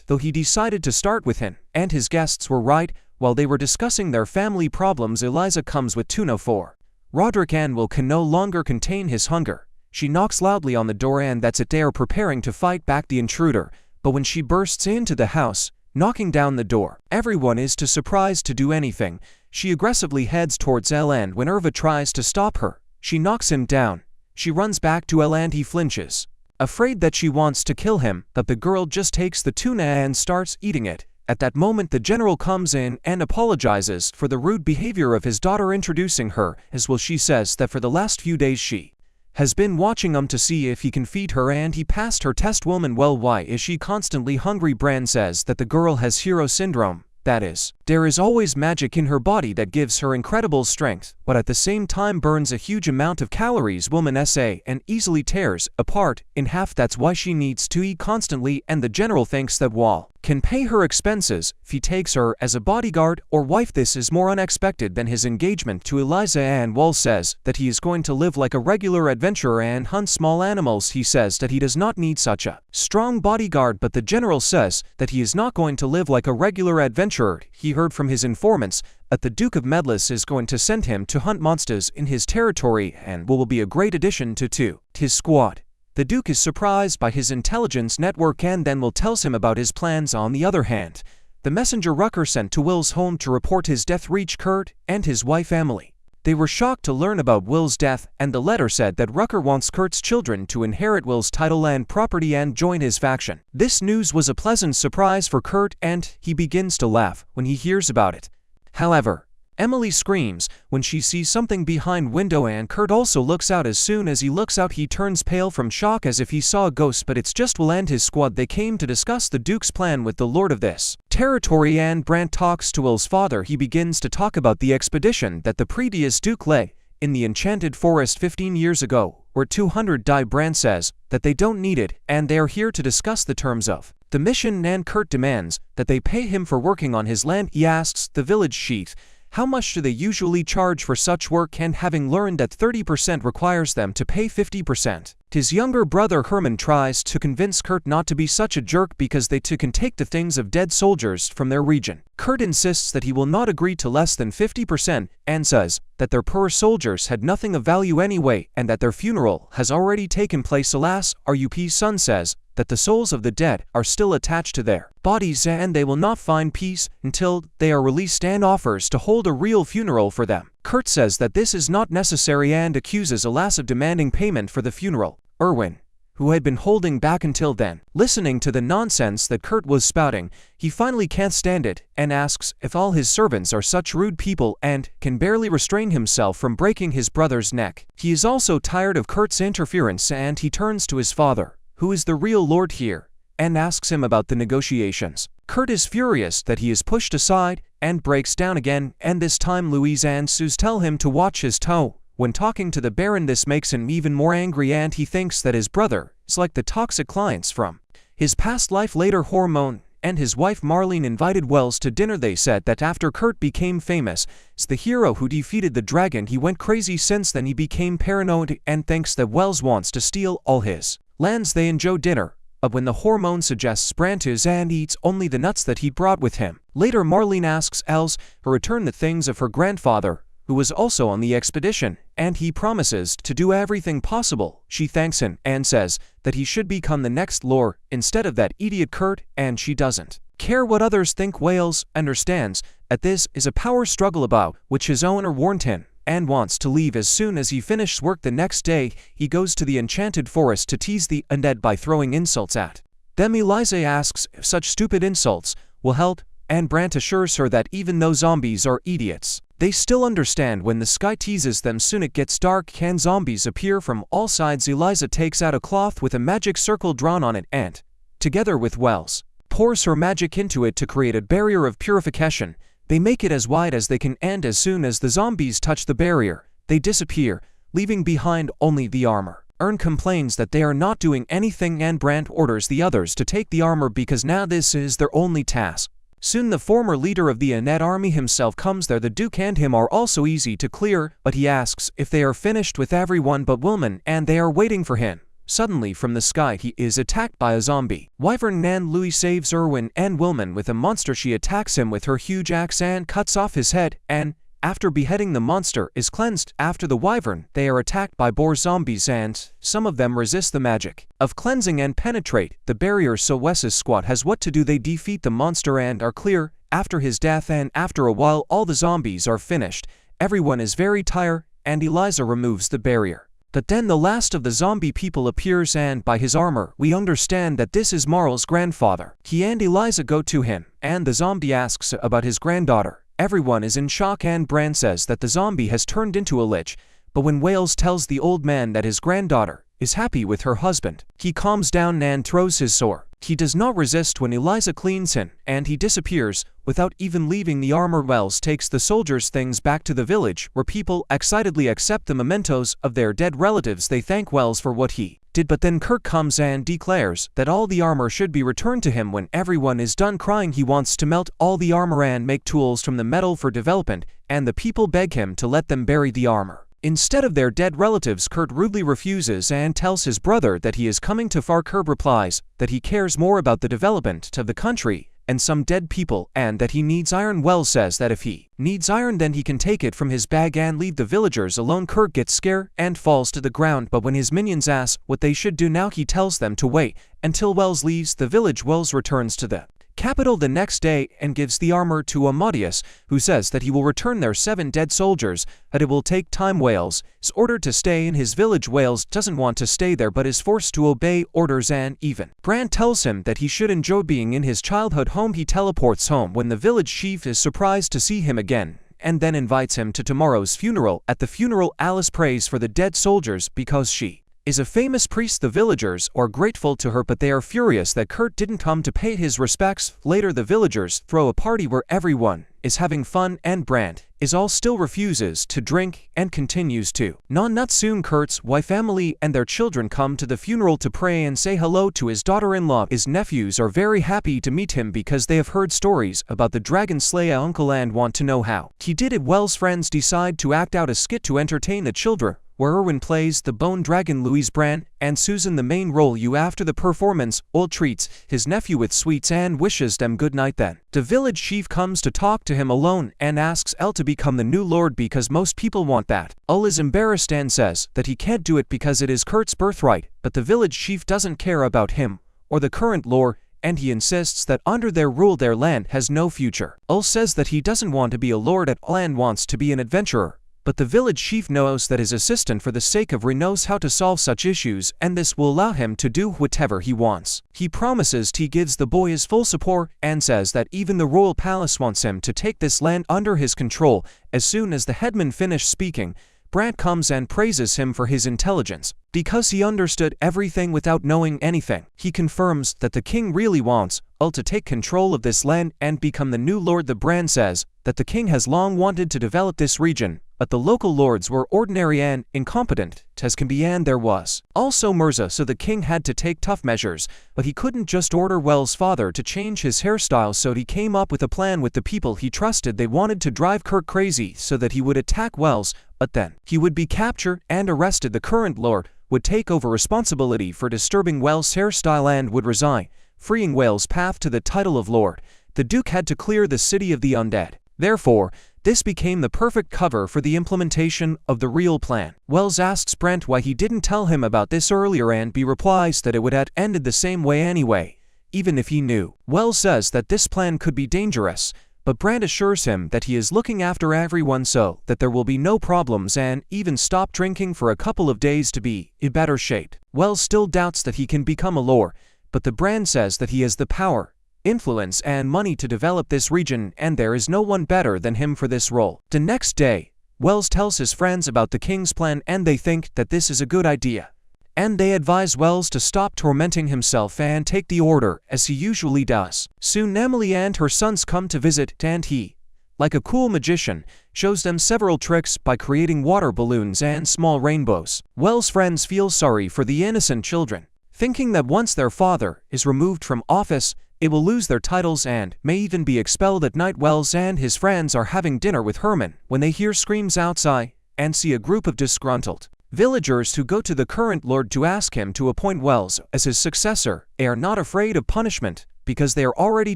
though he decided to start with him, and his guests were right. While they were discussing their family problems, Eliza comes with tuna for Roderick and Will can no longer contain his hunger. She knocks loudly on the door and that's it. They are preparing to fight back the intruder, but when she bursts into the house, knocking down the door, everyone is too surprised to do anything. She aggressively heads towards Elle and when Irva tries to stop her, she knocks him down. She runs back to Elle and he flinches, afraid that she wants to kill him, but the girl just takes the tuna and starts eating it. At that moment the general comes in and apologizes for the rude behavior of his daughter, introducing her as well. She says that for the last few days she has been watching him to see if he can feed her and he passed her test. Woman, well, why is she constantly hungry? Bran says that the girl has hero syndrome That is, there is always magic in her body that gives her incredible strength, but at the same time burns a huge amount of calories woman say and easily tears apart in half. That's why she needs to eat constantly, and the general thinks that Wall can pay her expenses if he takes her as a bodyguard or wife. This is more unexpected than his engagement to Eliza, and Wall says that he is going to live like a regular adventurer and hunt small animals. He says that he does not need such a strong bodyguard, but the general says that he is not going to live like a regular adventurer. He heard from his informants that the Duke of Medlis is going to send him to hunt monsters in his territory and will be a great addition to his squad. The Duke is surprised by his intelligence network and then Will tells him about his plans. On the other hand, the messenger Rucker sent to Will's home to report his death reached Kurt and his wife Emily. They were shocked to learn about Will's death, and the letter said that Rucker wants Kurt's children to inherit Will's title and property and join his faction. This news was a pleasant surprise for Kurt, and he begins to laugh when he hears about it. However, Emily screams when she sees something behind window, and Kurt also looks out. As soon as he looks out, he turns pale from shock as if he saw a ghost, but it's just Will and his squad. They came to discuss the Duke's plan with the lord of this territory, and Brant talks to Will's father. He begins to talk about the expedition that the previous Duke led in the Enchanted Forest 15 years ago, where 200 died. Brant says that they don't need it, and they are here to discuss the terms of the mission, and Kurt demands that they pay him for working on his land. He asks the village chief how much do they usually charge for such work, and having learned that 30% requires them to pay 50%. His younger brother Herman tries to convince Kurt not to be such a jerk because they too can take the things of dead soldiers from their region. Kurt insists that he will not agree to less than 50% and says that their poor soldiers had nothing of value anyway and that their funeral has already taken place. Alas, RUP's son says that the souls of the dead are still attached to their bodies and they will not find peace until they are released, and offers to hold a real funeral for them. Kurt says that this is not necessary and accuses Alas of demanding payment for the funeral. Erwin, who had been holding back until then, listening to the nonsense that Kurt was spouting, he finally can't stand it and asks if all his servants are such rude people, and can barely restrain himself from breaking his brother's neck. He is also tired of Kurt's interference, and he turns to his father, who is the real lord here, and asks him about the negotiations. Kurt is furious that he is pushed aside and breaks down again, and this time Louise and Suze tell him to watch his toe when talking to the Baron. This makes him even more angry, and he thinks that his brother is like the toxic clients from his past life. Later, Hormone and his wife Marlene invited Wells to dinner. They said that after Kurt became famous as the hero who defeated the dragon, he went crazy. Since then he became paranoid and thinks that Wells wants to steal all his lands. They enjoy dinner, but when the Hormone suggests Brantus and eats only the nuts that he brought with him. Later, Marlene asks Els to return the things of her grandfather, who was also on the expedition, and he promises to do everything possible. She thanks him and says that he should become the next lord instead of that idiot Kurt, and she doesn't care what others think. Wales understands that this is a power struggle about which his owner warned him, and wants to leave as soon as he finishes work. The next day, he goes to the Enchanted Forest to tease the undead by throwing insults at them. Eliza asks if such stupid insults will help, and Brant assures her that even though zombies are idiots, they still understand when the sky teases them. Soon it gets dark and zombies appear from all sides. Eliza takes out a cloth with a magic circle drawn on it and, together with Wells, pours her magic into it to create a barrier of purification. They make it as wide as they can, and as soon as the zombies touch the barrier, they disappear, leaving behind only the armor. Ern complains that they are not doing anything, and Brant orders the others to take the armor because now this is their only task. Soon the former leader of the Annette army himself comes there. The Duke and him are also easy to clear, but he asks if they are finished with everyone but Wilman, and they are waiting for him. Suddenly from the sky he is attacked by a zombie wyvern, and Louis saves Erwin and Wilman with a monster. She attacks him with her huge axe and cuts off his head, and after beheading the monster is cleansed. After the wyvern, they are attacked by boar zombies, and some of them resist the magic of cleansing and penetrate the barrier. So Wes's squad has what to do. They defeat the monster and are clear after his death, and after a while all the zombies are finished. Everyone is very tired, and Eliza removes the barrier. But then the last of the zombie people appears, and by his armor we understand that this is Marl's grandfather. He and Eliza go to him, and the zombie asks about his granddaughter. Everyone is in shock, and Bran says that the zombie has turned into a lich, but when Wales tells the old man that his granddaughter is happy with her husband, he calms down and throws his sword He does not resist when Eliza cleans him, and he disappears, without even leaving the armor. Wells takes the soldiers' things back to the village, where people excitedly accept the mementos of their dead relatives. They thank Wells for what he did, but then Kirk comes and declares that all the armor should be returned to him when everyone is done crying. He wants to melt all the armor and make tools from the metal for development, and the people beg him to let them bury the armor instead of their dead relatives. Kurt rudely refuses and tells his brother that he is coming too far. Kurt replies that he cares more about the development of the country and some dead people, and that he needs iron. Wells says that if he needs iron, then he can take it from his bag and leave the villagers alone. Kurt gets scared and falls to the ground, but when his minions ask what they should do now, he tells them to wait until Wells leaves the village. Wells returns to the capital the next day and gives the armor to Amadeus, who says that he will return their 7 dead soldiers, but it will take time. Wells is ordered to stay in his village. Wells doesn't want to stay there but is forced to obey orders, and even Brand tells him that he should enjoy being in his childhood home. He teleports home when the village chief is surprised to see him again, and then invites him to tomorrow's funeral. At the funeral, Alice prays for the dead soldiers because she is a famous priest. The villagers are grateful to her, but they are furious that Kurt didn't come to pay his respects. Later, the villagers throw a party where everyone is having fun, and Brand is all still refuses to drink and continues to not. Soon Kurt's wife family and their children come to the funeral to pray and say hello to his daughter-in-law. His nephews are very happy to meet him because they have heard stories about the dragon slayer uncle and want to know how he did it. Wells' friends decide to act out a skit to entertain the children, where Erwin plays the bone dragon, Louise Brand and Susan the main role. After the performance, Ol treats his nephew with sweets and wishes them good night. Then the village chief comes to talk to him alone and asks El to become the new lord because most people want that. Ol is embarrassed and says that he can't do it because it is Kurt's birthright, but the village chief doesn't care about him or the current lore, and he insists that under their rule their land has no future. Ol says that he doesn't want to be a lord at all and wants to be an adventurer, but the village chief knows that his assistant for the sake of knows how to solve such issues, and this will allow him to do whatever he wants. He promises he gives the boy his full support and says that even the royal palace wants him to take this land under his control. As soon as the headman finished speaking, Brant comes and praises him for his intelligence, because he understood everything without knowing anything. He confirms that the king really wants El to take control of this land and become the new lord. The Brand says that the king has long wanted to develop this region, but the local lords were ordinary and incompetent, as can be, and there was also Mirza, so the king had to take tough measures, but he couldn't just order Wells' father to change his hairstyle, so he came up with a plan with the people he trusted. They wanted to drive Kirk crazy so that he would attack Wells, but then he would be captured and arrested. The current lord would take over responsibility for disturbing Wells' hairstyle and would resign, freeing Wells' path to the title of lord. The duke had to clear the city of the undead. Therefore, this became the perfect cover for the implementation of the real plan. Wells asks Brent why he didn't tell him about this earlier, and B replies that it would have ended the same way anyway, even if he knew. Wells says that this plan could be dangerous, but Brent assures him that he is looking after everyone so that there will be no problems, and even stop drinking for a couple of days to be in better shape. Wells still doubts that he can become a lord, but the Brand says that he has the power, influence and money to develop this region, and there is no one better than him for this role. The next day, Wells tells his friends about the king's plan, and they think that this is a good idea, and they advise Wells to stop tormenting himself and take the order as he usually does. Soon Emily and her sons come to visit, and he, like a cool magician, shows them several tricks by creating water balloons and small rainbows. Wells' friends feel sorry for the innocent children, thinking that once their father is removed from office, it will lose their titles and may even be expelled. At night, Wells and his friends are having dinner with Herman when they hear screams outside and see a group of disgruntled villagers who go to the current lord to ask him to appoint Wells as his successor. They are not afraid of punishment because they are already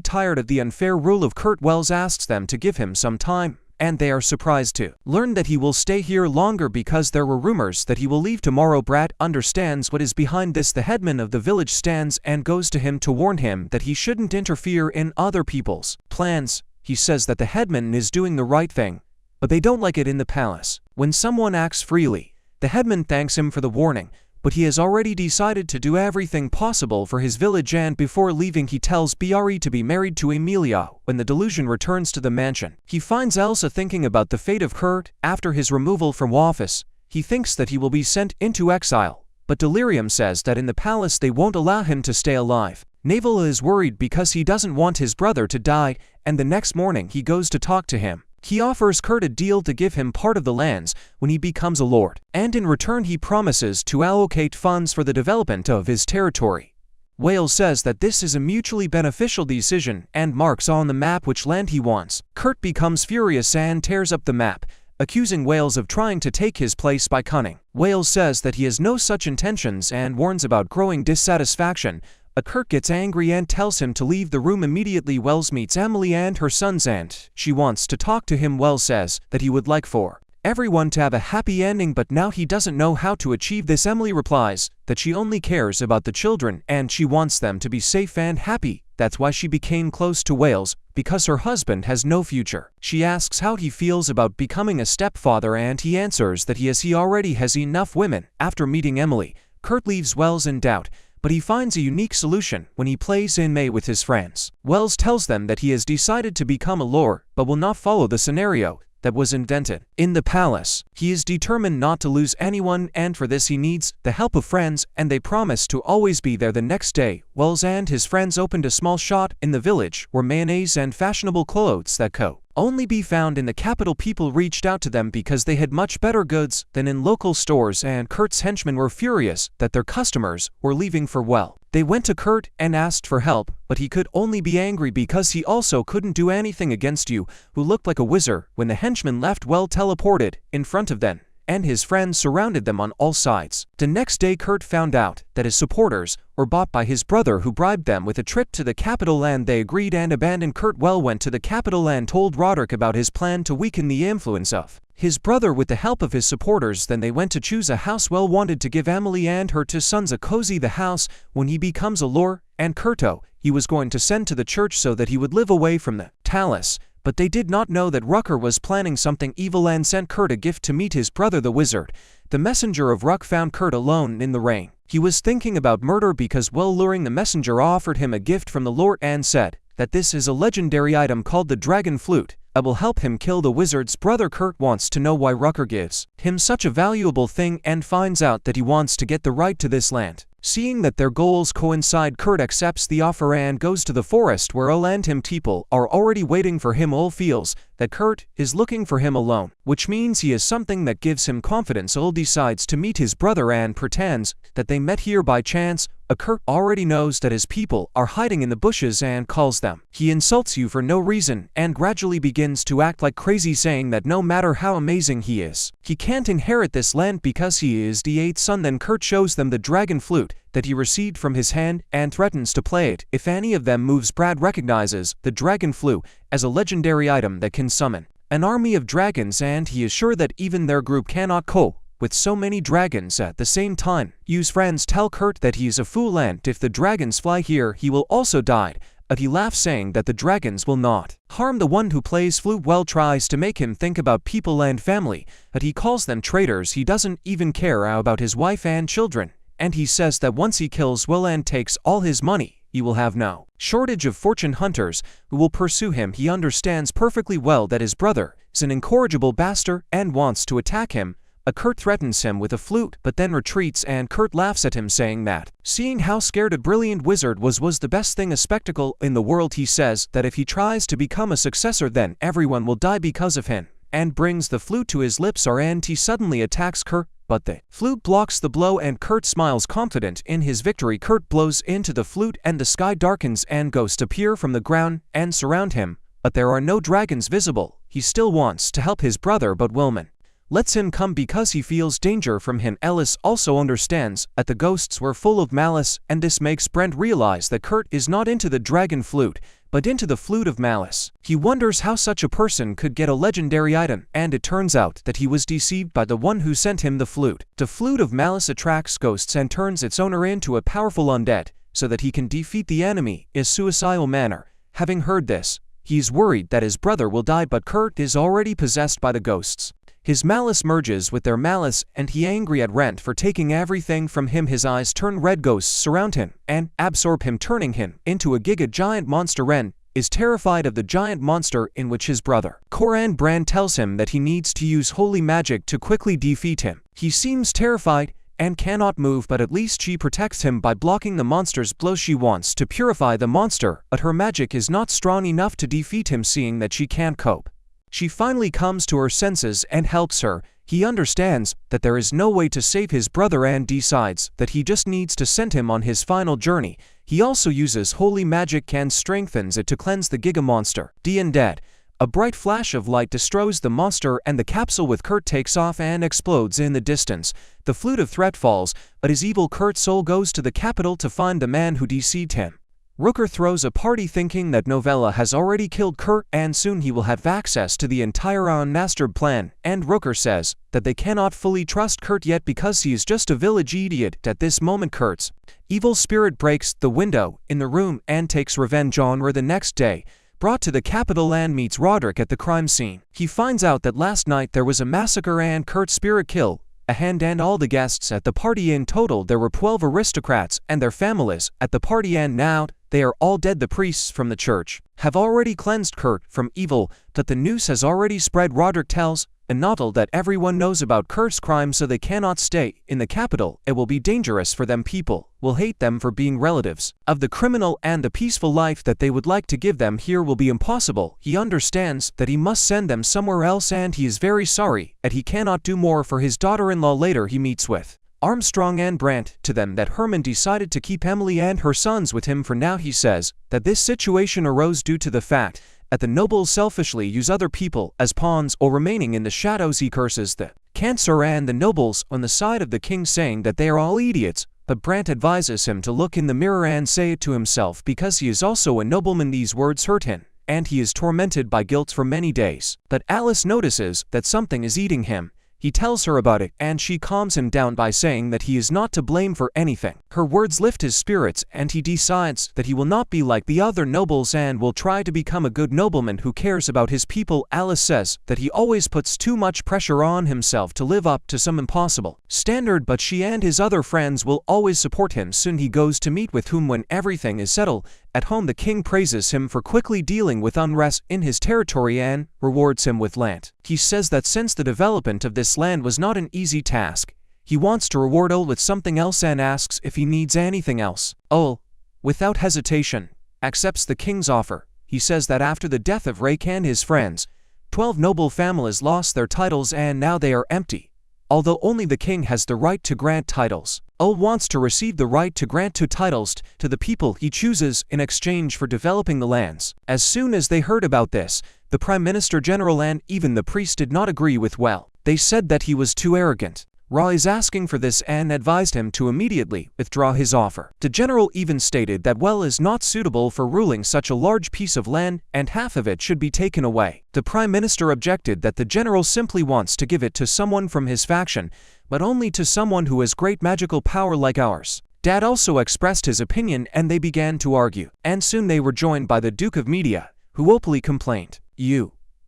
tired of the unfair rule of Kurt. Wells asks them to give him some time, and they are surprised to learn that he will stay here longer because there were rumors that he will leave tomorrow. Brad understands what is behind this. The headman of the village stands and goes to him to warn him that he shouldn't interfere in other people's plans. He says that the headman is doing the right thing, but they don't like it in the palace. When someone acts freely, the headman thanks him for the warning, but he has already decided to do everything possible for his village, and before leaving he tells Bri to be married to Emilia. When the delusion returns to the mansion, he finds Elsa thinking about the fate of Kurt after his removal from office. He thinks that he will be sent into exile, but Delirium says that in the palace they won't allow him to stay alive. Naval is worried because he doesn't want his brother to die, and the next morning he goes to talk to him. He offers Kurt a deal to give him part of the lands when he becomes a lord, and in return he promises to allocate funds for the development of his territory. Wales says that this is a mutually beneficial decision and marks on the map which land he wants. Kurt becomes furious and tears up the map, accusing Wales of trying to take his place by cunning. Wales says that he has no such intentions and warns about growing dissatisfaction. Kurt gets angry and tells him to leave the room immediately. Wales meets Emily and her sons and she wants to talk to him. Wales says that he would like for everyone to have a happy ending, but now he doesn't know how to achieve this. Emily replies that she only cares about the children and she wants them to be safe and happy. That's why she became close to Wales, because her husband has no future. She asks how he feels about becoming a stepfather and he answers that he already has enough women. After meeting Emily, Kurt leaves Wales in doubt, but he finds a unique solution when he plays in May with his friends. Wales tells them that he has decided to become a lord, but will not follow the scenario that was invented. In the palace, he is determined not to lose anyone, and for this he needs the help of friends, and they promise to always be there. The next day, Wales and his friends opened a small shop in the village where mayonnaise and fashionable clothes that could only be found in the capital. People reached out to them because they had much better goods than in local stores, and Kurt's henchmen were furious that their customers were leaving for well. They went to Kurt and asked for help, but he could only be angry because he also couldn't do anything against you, who looked like a wizard. When the henchmen left, Well teleported in front of them, and his friends surrounded them on all sides. The next day, Kurt found out that his supporters were bought by his brother, who bribed them with a trip to the capital land. They agreed and abandoned Kurt. Well went to the capital and told Roderick about his plan to weaken the influence of his brother with the help of his supporters. Then they went to choose a house. Well wanted to give Emily and her two sons a cozy the house when he becomes a lord, and Kurto he was going to send to the church so that he would live away from the palace. But they did not know that Rucker was planning something evil and sent Kurt a gift to meet his brother the wizard. The messenger of Ruck found Kurt alone in the rain. He was thinking about murder because while luring the messenger offered him a gift from the Lord and said that this is a legendary item called the dragon flute that will help him kill the wizard's brother. Kurt wants to know why Rucker gives him such a valuable thing and finds out that he wants to get the right to this land. Seeing that their goals coincide, Kurt accepts the offer and goes to the forest where Ol and him people are already waiting for him. Ol feels that Kurt is looking for him alone, which means he is something that gives him confidence. Ol decides to meet his brother and pretends that they met here by chance. Kurt already knows that his people are hiding in the bushes and calls them. He insults you for no reason and gradually begins to act like crazy, saying that no matter how amazing he is, he can't inherit this land because he is the 8th son. Then Kurt shows them the dragon flute that he received from his hand and threatens to play it if any of them moves. Brad recognizes the dragon flute as a legendary item that can summon an army of dragons, and he is sure that even their group cannot cope with so many dragons at the same time. His friends tell Kurt that he is a fool and if the dragons fly here he will also die, but he laughs saying that the dragons will not harm the one who plays flute. Well tries to make him think about people and family, but he calls them traitors. He doesn't even care about his wife and children, and he says that once he kills Will and takes all his money, he will have no shortage of fortune hunters who will pursue him. He understands perfectly well that his brother is an incorrigible bastard and wants to attack him. Kurt threatens him with a flute, but then retreats, and Kurt laughs at him, saying that seeing how scared a brilliant wizard was the best thing, a spectacle in the world. He says that if he tries to become a successor then everyone will die because of him, and brings the flute to his lips. And he suddenly attacks Kurt, but the flute blocks the blow and Kurt smiles confident in his victory. Kurt blows into the flute and the sky darkens and ghosts appear from the ground and surround him, but there are no dragons visible. He still wants to help his brother, but Willman lets him come because he feels danger from him. Ellis also understands that the ghosts were full of malice, and this makes Brent realize that Kurt is not into the dragon flute, but into the flute of malice. He wonders how such a person could get a legendary item, and it turns out that he was deceived by the one who sent him the flute. The flute of malice attracts ghosts and turns its owner into a powerful undead, so that he can defeat the enemy in a suicidal manner. Having heard this, he's worried that his brother will die, but Kurt is already possessed by the ghosts. His malice merges with their malice, and he angry at Rent for taking everything from him. His eyes turn red. Ghosts surround him and absorb him, turning him into a giga giant monster. Ren is terrified of the giant monster in which his brother Coran Brand tells him that he needs to use holy magic to quickly defeat him. He seems terrified and cannot move, but at least she protects him by blocking the monster's blow. She wants to purify the monster, but her magic is not strong enough to defeat him. Seeing that she can't cope, she finally comes to her senses and helps her. He understands that there is no way to save his brother and decides that he just needs to send him on his final journey. He also uses holy magic and strengthens it to cleanse the Giga Monster. Dead. A bright flash of light destroys the monster and the capsule with Kurt takes off and explodes in the distance. The flute of threat falls, but his evil Kurt's soul goes to the capital to find the man who deceived him. Rooker throws a party thinking that Novella has already killed Kurt and soon he will have access to the entire unmastered plan, and Rooker says that they cannot fully trust Kurt yet because he is just a village idiot. At this moment, Kurt's evil spirit breaks the window in the room and takes revenge on her. The next day, brought to the capital and meets Roderick at the crime scene. He finds out that last night there was a massacre and Kurt's spirit killed a hand and all the guests at the party. In total there were 12 aristocrats and their families at the party, and now they are all dead. The priests from the church have already cleansed Kurt from evil, but the news has already spread. Roderick tells Anatole that everyone knows about Kurt's crime, so they cannot stay in the capital. It will be dangerous for them. People will hate them for being relatives of the criminal, and the peaceful life that they would like to give them here will be impossible. He understands that he must send them somewhere else, and he is very sorry that he cannot do more for his daughter-in-law. Later he meets with Armstrong and Brandt to them that Herman decided to keep Emily and her sons with him for now. He says that this situation arose due to the fact that the nobles selfishly use other people as pawns or remaining in the shadows. He curses the cancer and the nobles on the side of the king, saying that they are all idiots, but Brandt advises him to look in the mirror and say it to himself because he is also a nobleman. These words hurt him, and he is tormented by guilt for many days. But Alice notices that something is eating him. He tells her about it, and she calms him down by saying that he is not to blame for anything. Her words lift his spirits, and he decides that he will not be like the other nobles and will try to become a good nobleman who cares about his people. Alice says that he always puts too much pressure on himself to live up to some impossible standard, but she and his other friends will always support him. Soon he goes to meet with whom when everything is settled. At home, the king praises him for quickly dealing with unrest in his territory and rewards him with land. He says that since the development of this land was not an easy task, he wants to reward Ole with something else and asks if he needs anything else. Ole, without hesitation, accepts the king's offer. He says that after the death of Rake and his friends, 12 noble families lost their titles and now they are empty, although only the king has the right to grant titles. Ole wants to receive the right to grant two titles to the people he chooses in exchange for developing the lands. As soon as they heard about this, the Prime Minister General and even the priest did not agree with Well. They said that he was too arrogant. Ra is asking for this and advised him to immediately withdraw his offer. The general even stated that Well is not suitable for ruling such a large piece of land and half of it should be taken away. The Prime Minister objected that the general simply wants to give it to someone from his faction, but only to someone who has great magical power like ours. Dad also expressed his opinion and they began to argue, and soon they were joined by the Duke of Media, who openly complained.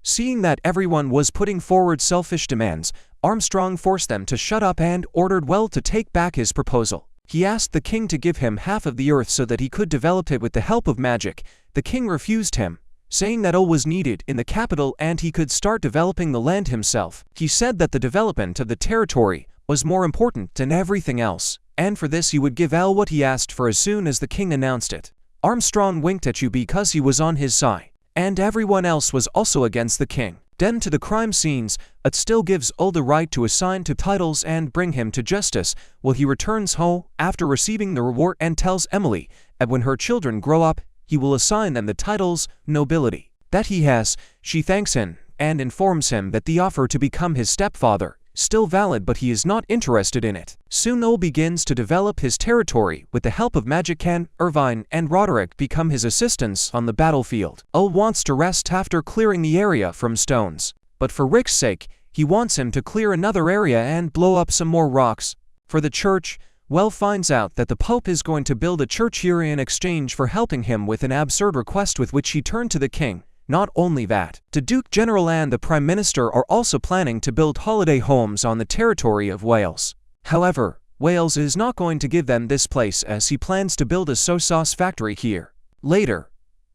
Seeing that everyone was putting forward selfish demands, Armstrong forced them to shut up and ordered Well to take back his proposal. He asked the king to give him half of the earth so that he could develop it with the help of magic. The king refused him, saying that Ole was needed in the capital and he could start developing the land himself. He said that the development of the territory was more important than everything else, and for this he would give Al what he asked for as soon as the king announced it. Armstrong winked at you because he was on his side, and everyone else was also against the king. Then to the crime scenes, it still gives Ole the right to assign to titles and bring him to justice. Well, he returns home after receiving the reward and tells Emily that when her children grow up, he will assign them the titles nobility that he has. She thanks him and informs him that the offer to become his stepfather still valid, but he is not interested in it. Soon Ole begins to develop his territory with the help of magic, and Irvine and Roderick become his assistants on the battlefield. Ole wants to rest after clearing the area from stones, but for Rick's sake, he wants him to clear another area and blow up some more rocks. For the church, Well finds out that the Pope is going to build a church here in exchange for helping him with an absurd request, with which he turned to the king. Not only that, the Duke General and the Prime Minister are also planning to build holiday homes on the territory of Wales. However, Wales is not going to give them this place as he plans to build a soy sauce factory here. Later,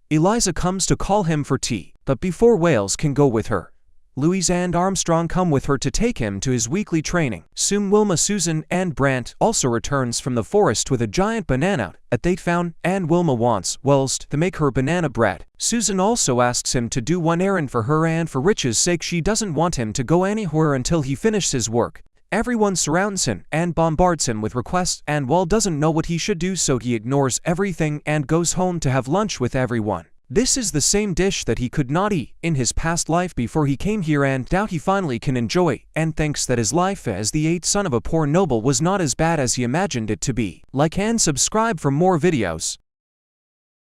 Eliza comes to call him for tea, but before Wales can go with her, Louise and Armstrong come with her to take him to his weekly training. Soon Wilma, Susan, and Brant also returns from the forest with a giant banana that they'd found, and Wilma wants Wells to make her banana bread. Susan also asks him to do one errand for her, and for Rich's sake she doesn't want him to go anywhere until he finishes his work. Everyone surrounds him and bombards him with requests, and Walt doesn't know what he should do, so he ignores everything and goes home to have lunch with everyone. This is the same dish that he could not eat in his past life before he came here, and now he finally can enjoy, and thinks that his life as the 8th son of a poor noble was not as bad as he imagined it to be. Like and subscribe for more videos.